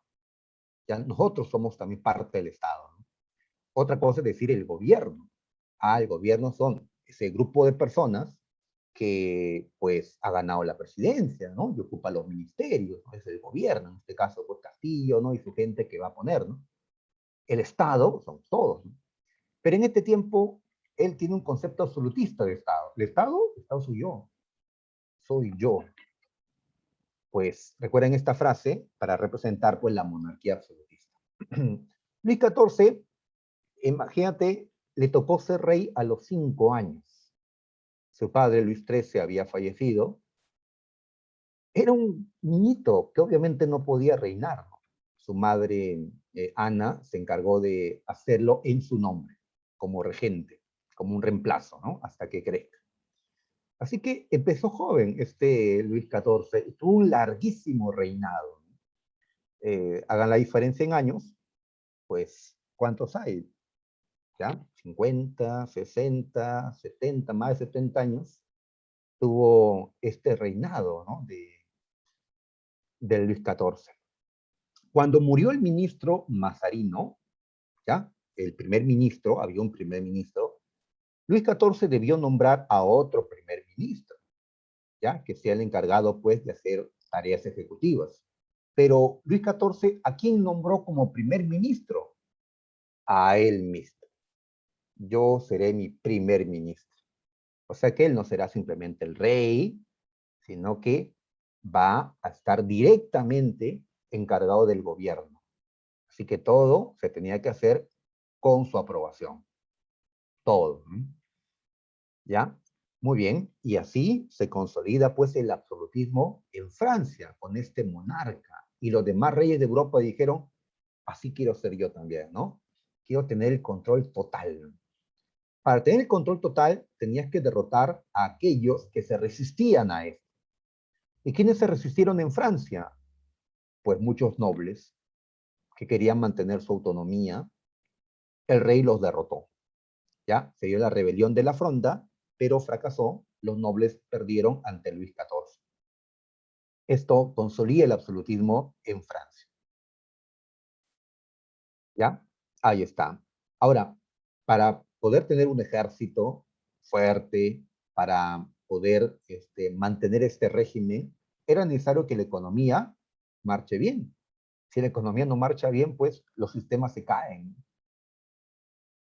Speaker 1: ¿Ya? Nosotros somos también parte del Estado, ¿no? Otra cosa es decir el gobierno. El gobierno son ese grupo de personas que pues ha ganado la presidencia, ¿no? Y ocupa los ministerios, ¿no? Es el gobierno, en este caso pues Castillo, ¿no? Y su gente que va a poner, ¿no? El Estado son todos, ¿no? Pero en este tiempo él tiene un concepto absolutista de Estado. ¿El Estado? El Estado soy yo. Pues recuerden esta frase para representar pues la monarquía absolutista. Luis XIV, imagínate, le tocó ser rey a los 5 años. Su padre, Luis XIII, había fallecido. Era un niñito que obviamente no podía reinar, ¿no? Su madre, Ana, se encargó de hacerlo en su nombre, como regente, como un reemplazo, ¿no? Hasta que crezca. Así que empezó joven este Luis XIV y tuvo un larguísimo reinado. Hagan la diferencia en años, pues, ¿cuántos hay? ¿Ya? 50, 60, 70, más de 70 años tuvo este reinado, ¿no? de Luis XIV. Cuando murió el ministro Mazarino, ¿ya? El primer ministro, había un primer ministro, Luis XIV debió nombrar a otro primer ministro, ¿ya? Que sea el encargado, pues, de hacer tareas ejecutivas. Pero Luis XIV, ¿a quién nombró como primer ministro? A él mismo. Yo seré mi primer ministro. O sea que él no será simplemente el rey, sino que va a estar directamente encargado del gobierno. Así que todo se tenía que hacer con su aprobación. Todo. ¿Ya? Muy bien. Y así se consolida pues el absolutismo en Francia con este monarca. Y los demás reyes de Europa dijeron, así quiero ser yo también, ¿no? Quiero tener el control total. Para tener el control total tenías que derrotar a aquellos que se resistían a esto. ¿Y quiénes se resistieron en Francia? Pues muchos nobles que querían mantener su autonomía. El rey los derrotó. ¿Ya? Se dio la rebelión de la Fronda, pero fracasó. Los nobles perdieron ante Luis XIV. Esto consolida el absolutismo en Francia. ¿Ya? Ahí está. Ahora, para poder tener un ejército fuerte, para poder mantener este régimen, era necesario que la economía marche bien. Si la economía no marcha bien, pues los sistemas se caen.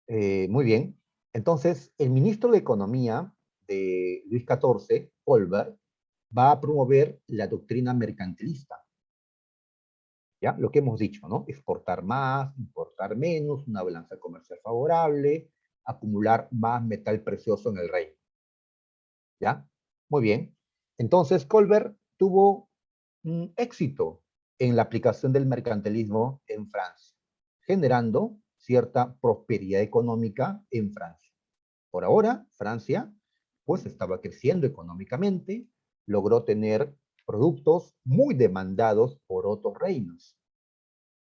Speaker 1: Muy bien. Entonces, el ministro de Economía de Luis XIV, Colbert, va a promover la doctrina mercantilista. ¿Ya? Lo que hemos dicho, ¿no? Exportar más, importar menos, una balanza comercial favorable, acumular más metal precioso en el reino. ¿Ya? Muy bien. Entonces, Colbert tuvo un éxito en la aplicación del mercantilismo en Francia, generando cierta prosperidad económica en Francia. Por ahora, Francia, pues estaba creciendo económicamente, logró tener productos muy demandados por otros reinos.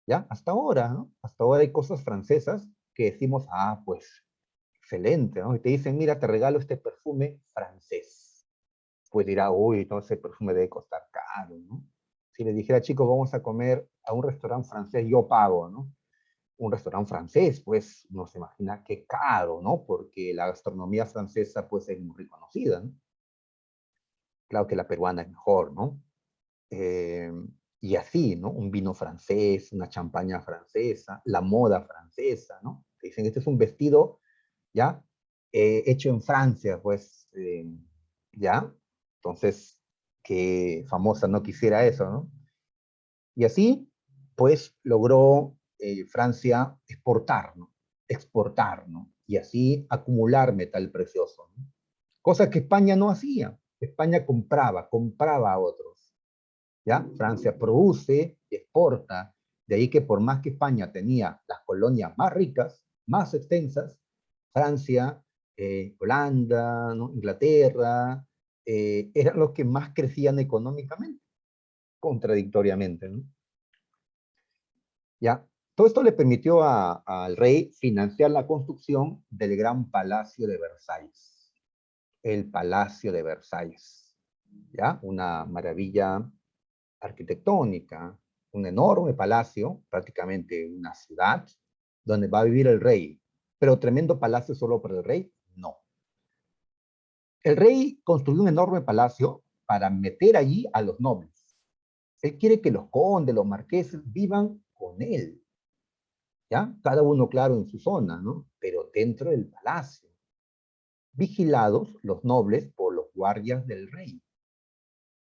Speaker 1: ¿Ya? Hasta ahora, ¿no? Hasta ahora hay cosas francesas que decimos, pues, excelente, ¿no? Y te dicen, mira, te regalo este perfume francés. Pues dirá, uy, todo ese perfume debe costar caro, ¿no? Si les dijera, chicos, vamos a comer a un restaurante francés, yo pago, ¿no? Un restaurante francés, pues, uno se imagina qué caro, ¿no? Porque la gastronomía francesa, pues, es muy reconocida, ¿no? Claro que la peruana es mejor, ¿no? Eh, y así, ¿no? Un vino francés, una champaña francesa, la moda francesa, ¿no? Te dicen, este es un vestido, ¿ya? Hecho en Francia, pues, ¿ya? Entonces, qué famosa no quisiera eso, ¿no? Y así, pues logró Francia exportar, ¿no? Exportar, ¿no? Y así acumular metal precioso, ¿no? Cosa que España no hacía. España compraba a otros, ¿ya? Francia produce, exporta, de ahí que por más que España tenía las colonias más ricas, más extensas, Francia, Holanda, ¿no? Inglaterra, eran los que más crecían económicamente, contradictoriamente, ¿no? ¿Ya? Todo esto le permitió al rey financiar la construcción del gran Palacio de Versalles, el Palacio de Versalles, ¿ya? Una maravilla arquitectónica, un enorme palacio, prácticamente una ciudad, donde va a vivir el rey. Pero tremendo palacio solo para el rey, no. El rey construyó un enorme palacio para meter allí a los nobles. Él quiere que los condes, los marqueses vivan con él, ¿ya? Cada uno, claro, en su zona, ¿no? Pero dentro del palacio, vigilados los nobles por los guardias del rey.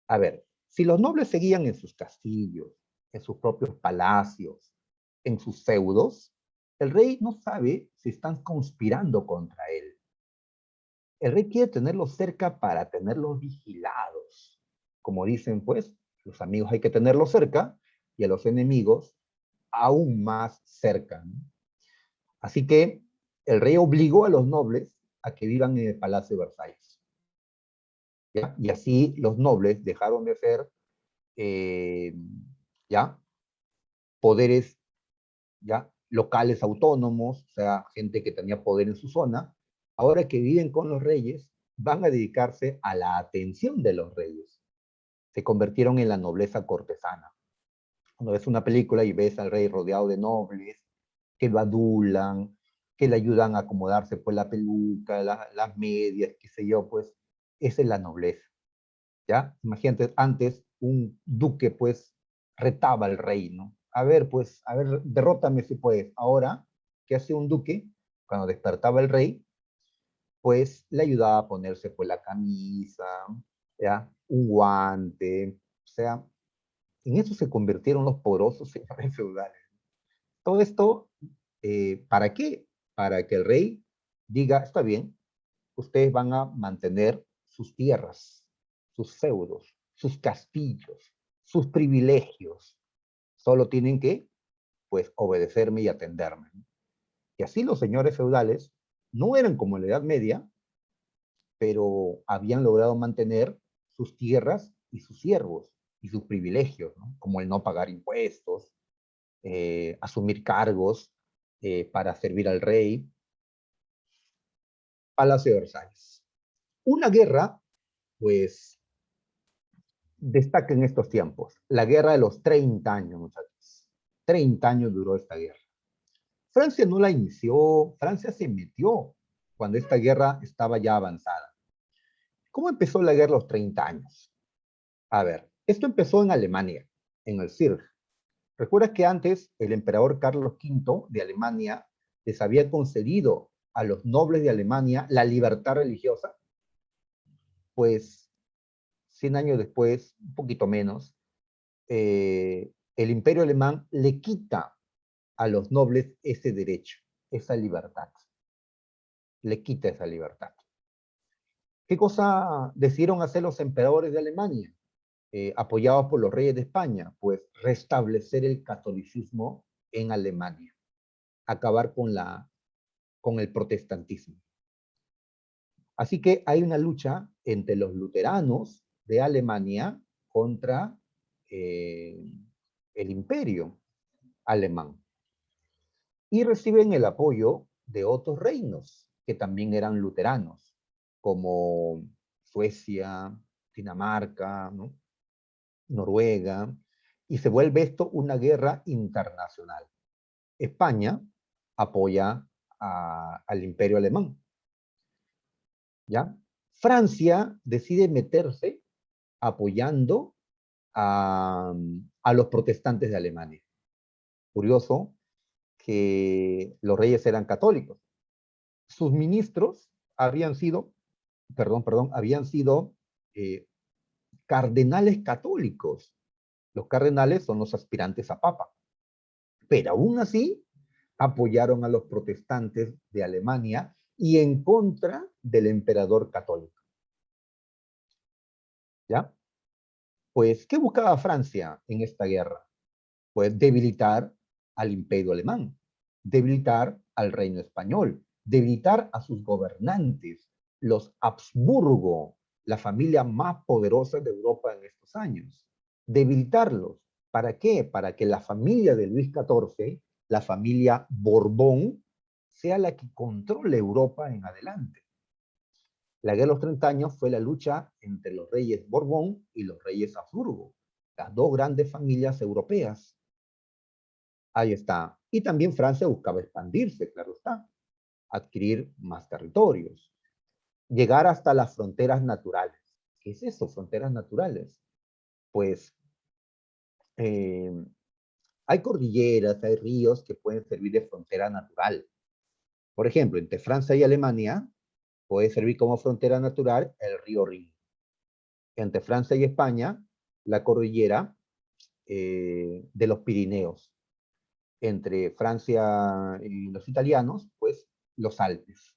Speaker 1: A ver, si los nobles seguían en sus castillos, en sus propios palacios, en sus feudos, el rey no sabe si están conspirando contra él. El rey quiere tenerlos cerca para tenerlos vigilados. Como dicen, pues, los amigos hay que tenerlos cerca y a los enemigos aún más cerca, ¿no? Así que el rey obligó a los nobles a que vivan en el Palacio de Versalles, ¿ya? Y así los nobles dejaron de ser, eh, ¿ya? Poderes, ¿ya? Locales autónomos, o sea, gente que tenía poder en su zona. Ahora que viven con los reyes, van a dedicarse a la atención de los reyes. Se convirtieron en la nobleza cortesana. Cuando ves una película y ves al rey rodeado de nobles, que lo adulan, que le ayudan a acomodarse pues la peluca, las medias, qué sé yo, pues esa es la nobleza, ¿ya? Imagínate, antes un duque pues retaba al rey, ¿no? A ver, pues, a ver, derrótame si puedes. Ahora, ¿qué hace un duque? Cuando despertaba el rey, pues le ayudaba a ponerse pues la camisa, ¿ya? Un guante, o sea, en eso se convirtieron los poderosos señores feudales. Todo esto, ¿para qué? Para que el rey diga, está bien, ustedes van a mantener sus tierras, sus feudos, sus castillos, sus privilegios. Solo tienen que, pues, obedecerme y atenderme. Y así los señores feudales no eran como en la Edad Media, pero habían logrado mantener sus tierras y sus siervos y sus privilegios, ¿no? Como el no pagar impuestos, asumir cargos para servir al rey. Palacio de Versalles. Una guerra, pues, destaca en estos tiempos. La guerra de los 30 años, muchachos. 30 años duró esta guerra. Francia no la inició, Francia se metió cuando esta guerra estaba ya avanzada. ¿Cómo empezó la guerra de los 30 años? A ver, esto empezó en Alemania, en el Sirg. ¿Recuerdas que antes el emperador Carlos V de Alemania les había concedido a los nobles de Alemania la libertad religiosa? Pues 100 años después, un poquito menos, el imperio alemán le quita a los nobles ese derecho, esa libertad. Le quita esa libertad. ¿Qué cosa decidieron hacer los emperadores de Alemania, apoyados por los reyes de España? Pues restablecer el catolicismo en Alemania, acabar con el protestantismo. Así que hay una lucha entre los luteranos de Alemania contra el imperio alemán. Y reciben el apoyo de otros reinos que también eran luteranos, como Suecia, Dinamarca, ¿no? Noruega, y se vuelve esto una guerra internacional. España apoya al imperio alemán, ¿ya? Francia decide meterse apoyando a los protestantes de Alemania. Curioso que los reyes eran católicos. Sus ministros habían sido eh, cardenales católicos. Los cardenales son los aspirantes a papa. Pero aún así, apoyaron a los protestantes de Alemania y en contra del emperador católico. ¿Ya? Pues, ¿qué buscaba Francia en esta guerra? Pues debilitar al imperio alemán, debilitar al reino español, debilitar a sus gobernantes, los Habsburgo, la familia más poderosa de Europa en estos años. Debilitarlos. ¿Para qué? Para que la familia de Luis XIV, la familia Borbón, sea la que controle Europa en adelante. La Guerra de los 30 años fue la lucha entre los reyes Borbón y los reyes Habsburgo, las dos grandes familias europeas. Ahí está. Y también Francia buscaba expandirse, claro está, adquirir más territorios, llegar hasta las fronteras naturales. ¿Qué es eso, fronteras naturales? Pues eh, hay cordilleras, hay ríos que pueden servir de frontera natural. Por ejemplo, entre Francia y Alemania puede servir como frontera natural el río Rin. Entre Francia y España, la cordillera de los Pirineos. Entre Francia y los italianos, pues los Alpes.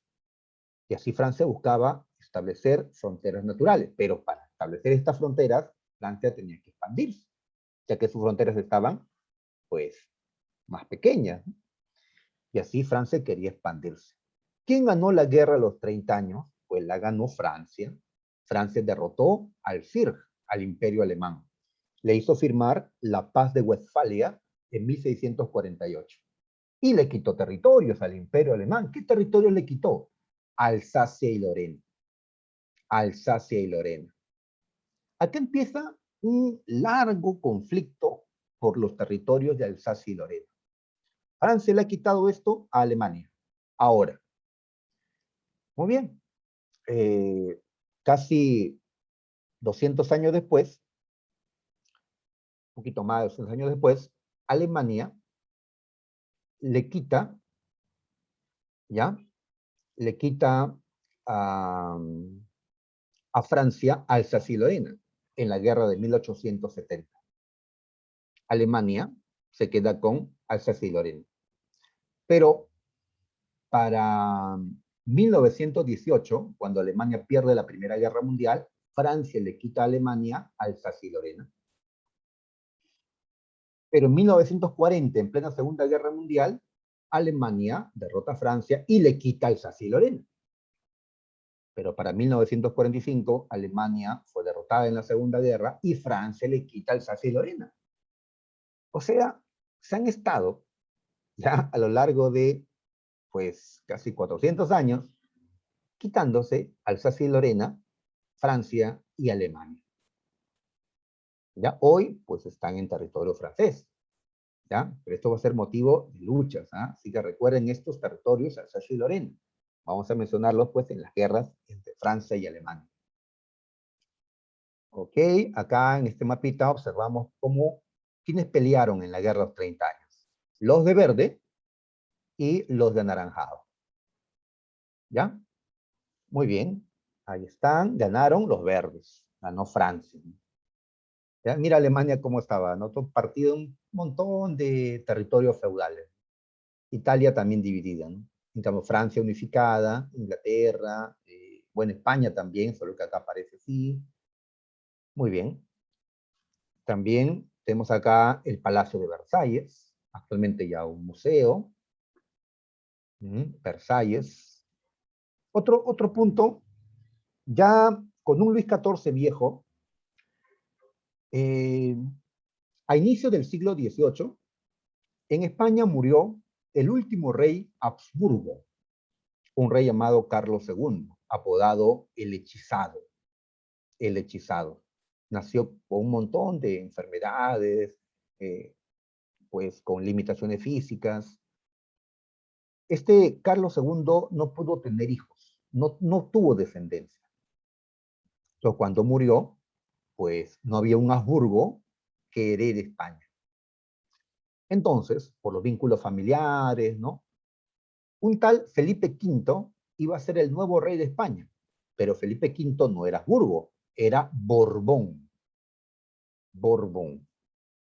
Speaker 1: Y así Francia buscaba establecer fronteras naturales, pero para establecer estas fronteras, Francia tenía que expandirse, ya que sus fronteras estaban, pues, más pequeñas. Y así Francia quería expandirse. ¿Quién ganó la guerra a los 30 años? Pues la ganó Francia. Francia derrotó al FIRG, al Imperio Alemán. Le hizo firmar la Paz de Westfalia en 1648. Y le quitó territorios al Imperio Alemán. ¿Qué territorios le quitó? Alsacia y Lorena. Alsacia y Lorena. Aquí empieza un largo conflicto por los territorios de Alsacia y Lorena. Francia le ha quitado esto a Alemania. Ahora, muy bien, casi 200 años después, un poquito más de 200 años después, Alemania le quita, ¿ya? Le quita a, a Francia Alsacia y Lorena en la guerra de 1870. Alemania se queda con Alsacia y Lorena. Pero para 1918, cuando Alemania pierde la Primera Guerra Mundial, Francia le quita a Alemania Alsacia y Lorena. Pero en 1940, en plena Segunda Guerra Mundial, Alemania derrota a Francia y le quita Alsacia y Lorena. Pero para 1945, Alemania fue derrotada en la Segunda Guerra y Francia le quita Alsacia y Lorena. O sea, se han estado ya a lo largo de pues casi 400 años quitándose Alsacia y Lorena, Francia y Alemania. Ya hoy pues están en territorio francés. ¿Ya? Pero esto va a ser motivo de luchas, ¿ah? Así que recuerden estos territorios, Alsacia y Lorena. Vamos a mencionarlos pues en las guerras entre Francia y Alemania. Ok, acá en este mapita observamos cómo, quiénes pelearon en la guerra de los 30 años. Los de verde y los de anaranjado. ¿Ya? Muy bien. Ahí están, ganaron los verdes. Ganó Francia. ¿Ya? Mira Alemania cómo estaba, ¿no? Todo partido un montón de territorios feudales. Italia también dividida, ¿no? En cambio, Francia unificada, Inglaterra, bueno, España también, solo que acá aparece así. Muy bien. También tenemos acá el Palacio de Versalles, actualmente ya un museo. Versalles. Otro punto, ya con un Luis XIV viejo, a inicio del siglo XVIII, en España murió el último rey Habsburgo, un rey llamado Carlos II, apodado el Hechizado. El Hechizado. Nació con un montón de enfermedades, pues con limitaciones físicas. Este Carlos II no pudo tener hijos, no tuvo descendencia. Entonces, cuando murió, pues no había un Habsburgo que herede España. Entonces, por los vínculos familiares, ¿no? Un tal Felipe V iba a ser el nuevo rey de España, pero Felipe V no era Habsburgo, era Borbón. Borbón,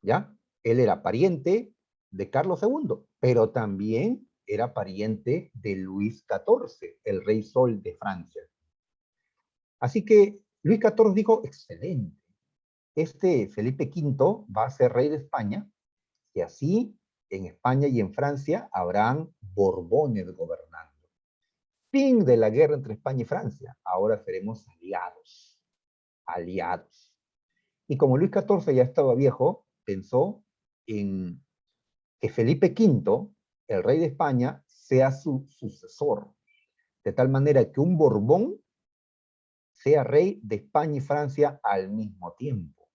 Speaker 1: ¿ya? Él era pariente de Carlos II, pero también era pariente de Luis XIV, el rey Sol de Francia. Así que Luis XIV dijo, excelente, este Felipe V va a ser rey de España, y así en España y en Francia habrán Borbones gobernando. Fin de la guerra entre España y Francia. Ahora seremos aliados. Aliados. Y como Luis XIV ya estaba viejo, pensó en que Felipe V, el rey de España, sea su sucesor. De tal manera que un Borbón sea rey de España y Francia al mismo tiempo.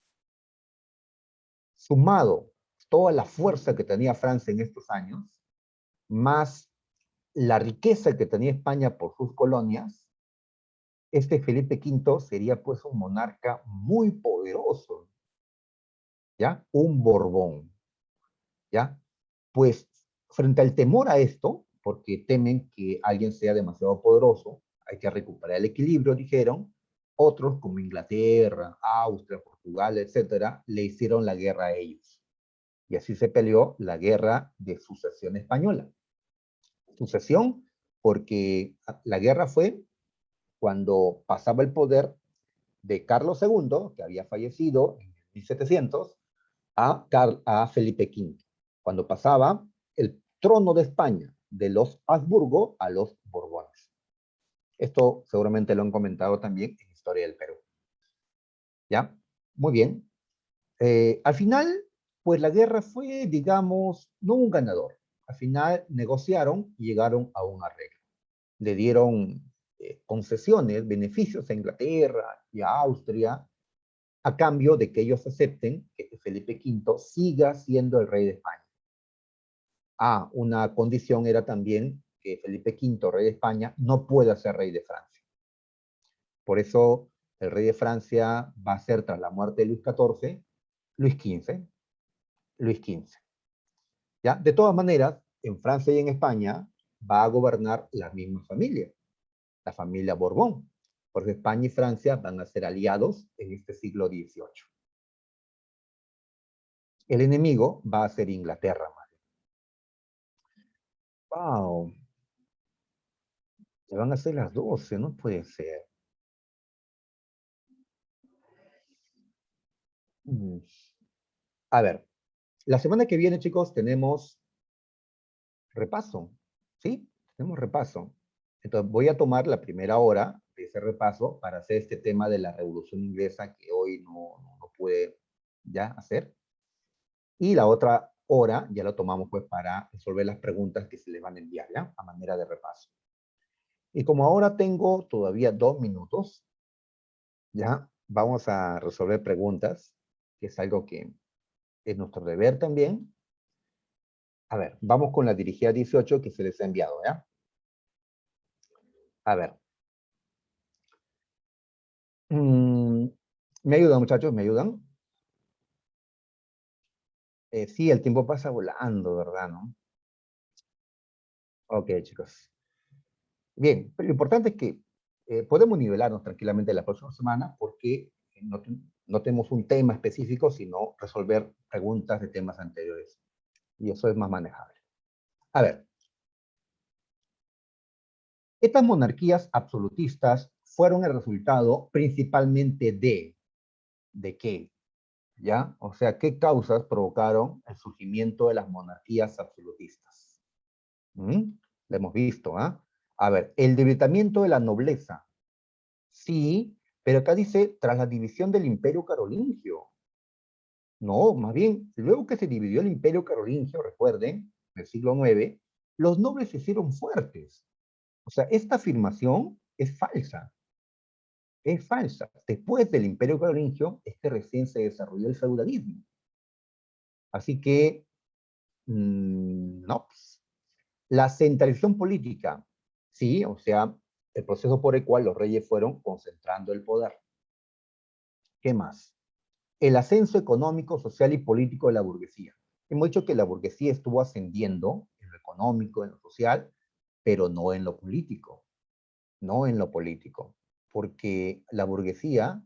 Speaker 1: Sumado toda la fuerza que tenía Francia en estos años, más la riqueza que tenía España por sus colonias, este Felipe V sería pues un monarca muy poderoso, ¿ya? Un Borbón, ¿ya? Pues frente al temor a esto, porque temen que alguien sea demasiado poderoso, hay que recuperar el equilibrio, dijeron, otros como Inglaterra, Austria, Portugal, etcétera, le hicieron la guerra a ellos. Y así se peleó la guerra de sucesión española. Sucesión porque la guerra fue cuando pasaba el poder de Carlos II, que había fallecido en 1700, a Felipe V, cuando pasaba el trono de España de los Habsburgo a los Borbones. Esto seguramente lo han comentado también en Historia del Perú. ¿Ya? Muy bien. Al final, pues la guerra fue, digamos, no un ganador. Al final negociaron y llegaron a un arreglo. Le dieron concesiones, beneficios a Inglaterra y a Austria, a cambio de que ellos acepten que Felipe V siga siendo el rey de España. Una condición era también que Felipe V, rey de España, no pueda ser rey de Francia. Por eso el rey de Francia va a ser, tras la muerte de Luis XIV, Luis XV. Luis XV. ¿Ya? De todas maneras, en Francia y en España va a gobernar la misma familia, la familia Borbón, porque España y Francia van a ser aliados en este siglo XVIII. El enemigo va a ser Inglaterra. Wow, se van a hacer las 12, no puede ser. A ver, la semana que viene, chicos, tenemos repaso, ¿sí? Tenemos repaso. Entonces, voy a tomar la primera hora de ese repaso para hacer este tema de la Revolución Inglesa que hoy no pude ya hacer. Y la otra hora ya lo tomamos pues para resolver las preguntas que se les van a enviar, ¿ya? A manera de repaso. Y como ahora tengo todavía 2 minutos, ya vamos a resolver preguntas, que es algo que es nuestro deber también. A ver, vamos con la dirigida 18 que se les ha enviado, ¿ya? A ver. ¿Me ayudan, muchachos? ¿Me ayudan? Sí, el tiempo pasa volando, ¿verdad? ¿No? Ok, chicos. Bien, pero lo importante es que podemos nivelarnos tranquilamente la próxima semana porque no tenemos un tema específico, sino resolver preguntas de temas anteriores. Y eso es más manejable. A ver, estas monarquías absolutistas fueron el resultado principalmente ¿de qué? ¿Ya? O sea, ¿qué causas provocaron el surgimiento de las monarquías absolutistas? ¿Mm? Lo hemos visto, ¿ah? A ver, el debilitamiento de la nobleza. Sí, pero acá dice, tras la división del Imperio Carolingio. No, más bien, luego que se dividió el Imperio Carolingio, recuerden, en el siglo IX, los nobles se hicieron fuertes. O sea, esta afirmación es falsa. Es falsa. Después del Imperio Carolingio es que recién se desarrolló el feudalismo. Así que, no. La centralización política, sí, o sea, el proceso por el cual los reyes fueron concentrando el poder. ¿Qué más? El ascenso económico, social y político de la burguesía. Hemos dicho que la burguesía estuvo ascendiendo en lo económico, en lo social, pero no en lo político. No en lo político. Porque la burguesía,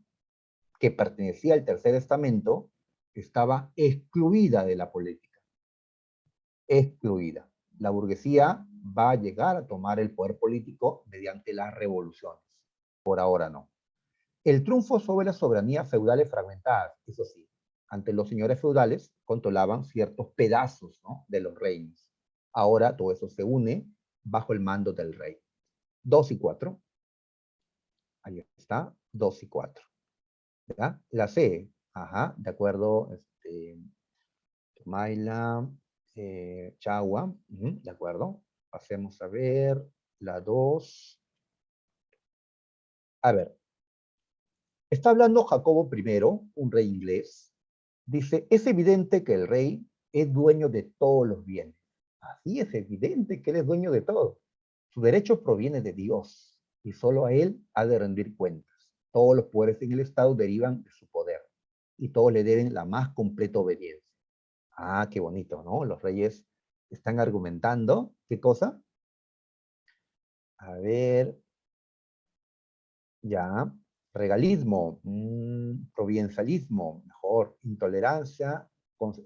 Speaker 1: que pertenecía al tercer estamento, estaba excluida de la política. excluida. La burguesía va a llegar a tomar el poder político mediante las revoluciones. Por ahora no. El triunfo sobre las soberanías feudales fragmentadas, eso sí, ante los señores feudales controlaban ciertos pedazos, ¿no?, de los reinos. Ahora todo eso se une bajo el mando del rey. 2 y 4. Ahí está, 2 y 4. ¿Ya? La C, ajá, de acuerdo, Maila, Chagua, de acuerdo. Pasemos a ver la 2. A ver, está hablando Jacobo I, un rey inglés. Dice, es evidente que el rey es dueño de todos los bienes. Así es evidente que él es dueño de todo. Su derecho proviene de Dios y solo a él ha de rendir cuentas. Todos los poderes en el Estado derivan de su poder y todos le deben la más completa obediencia. Ah, qué bonito, ¿no? Los reyes están argumentando. ¿Qué cosa? A ver, ya. Regalismo, provincialismo, mejor. Intolerancia,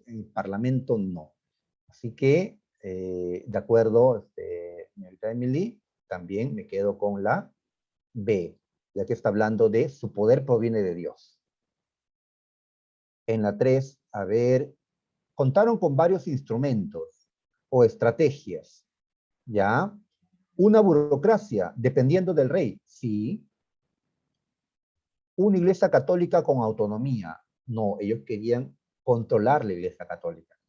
Speaker 1: en parlamento no. Así que, de acuerdo, señorita Emily, también me quedo con la B, ya que está hablando de su poder proviene de Dios. En la 3, a ver, contaron con varios instrumentos o estrategias, ¿ya? Una burocracia, dependiendo del rey, sí. Una iglesia católica con autonomía, no, ellos querían controlar la iglesia católica.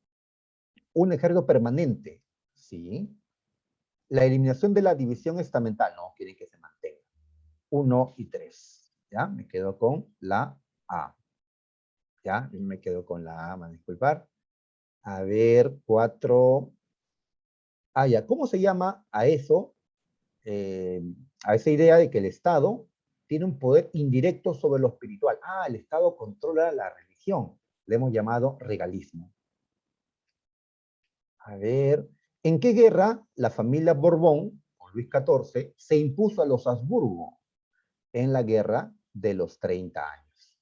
Speaker 1: Un ejército permanente, sí. La eliminación de la división estamental, no, quieren que se mantenga. 1 y 3, ¿ya? Me quedo con la A. ¿Ya? Me quedo con la A, me van a disculpar. A ver, 4. Ah, ya, ¿cómo se llama a eso? A esa idea de que el Estado tiene un poder indirecto sobre lo espiritual. Ah, el Estado controla la religión. Le hemos llamado regalismo. A ver, ¿en qué guerra la familia Borbón, o Luis XIV, se impuso a los Habsburgo? En la guerra de los 30 años.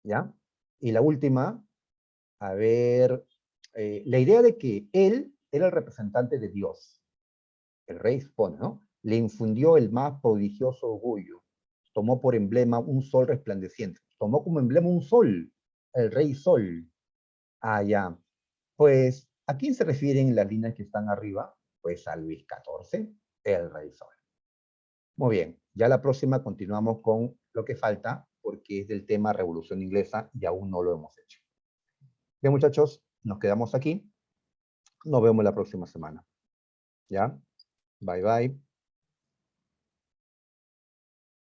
Speaker 1: ¿Ya? Y la última, a ver, la idea de que él era el representante de Dios. El rey expone, ¿no? Le infundió el más prodigioso orgullo. Tomó por emblema un sol resplandeciente. Tomó como emblema un sol, el rey sol. Ah, ya. Pues, ¿a quién se refieren las líneas que están arriba? Pues a Luis XIV, el rey sol. Muy bien, ya la próxima continuamos con lo que falta, porque es del tema Revolución Inglesa y aún no lo hemos hecho. Bien, muchachos, nos quedamos aquí. Nos vemos la próxima semana. ¿Ya? Bye, bye.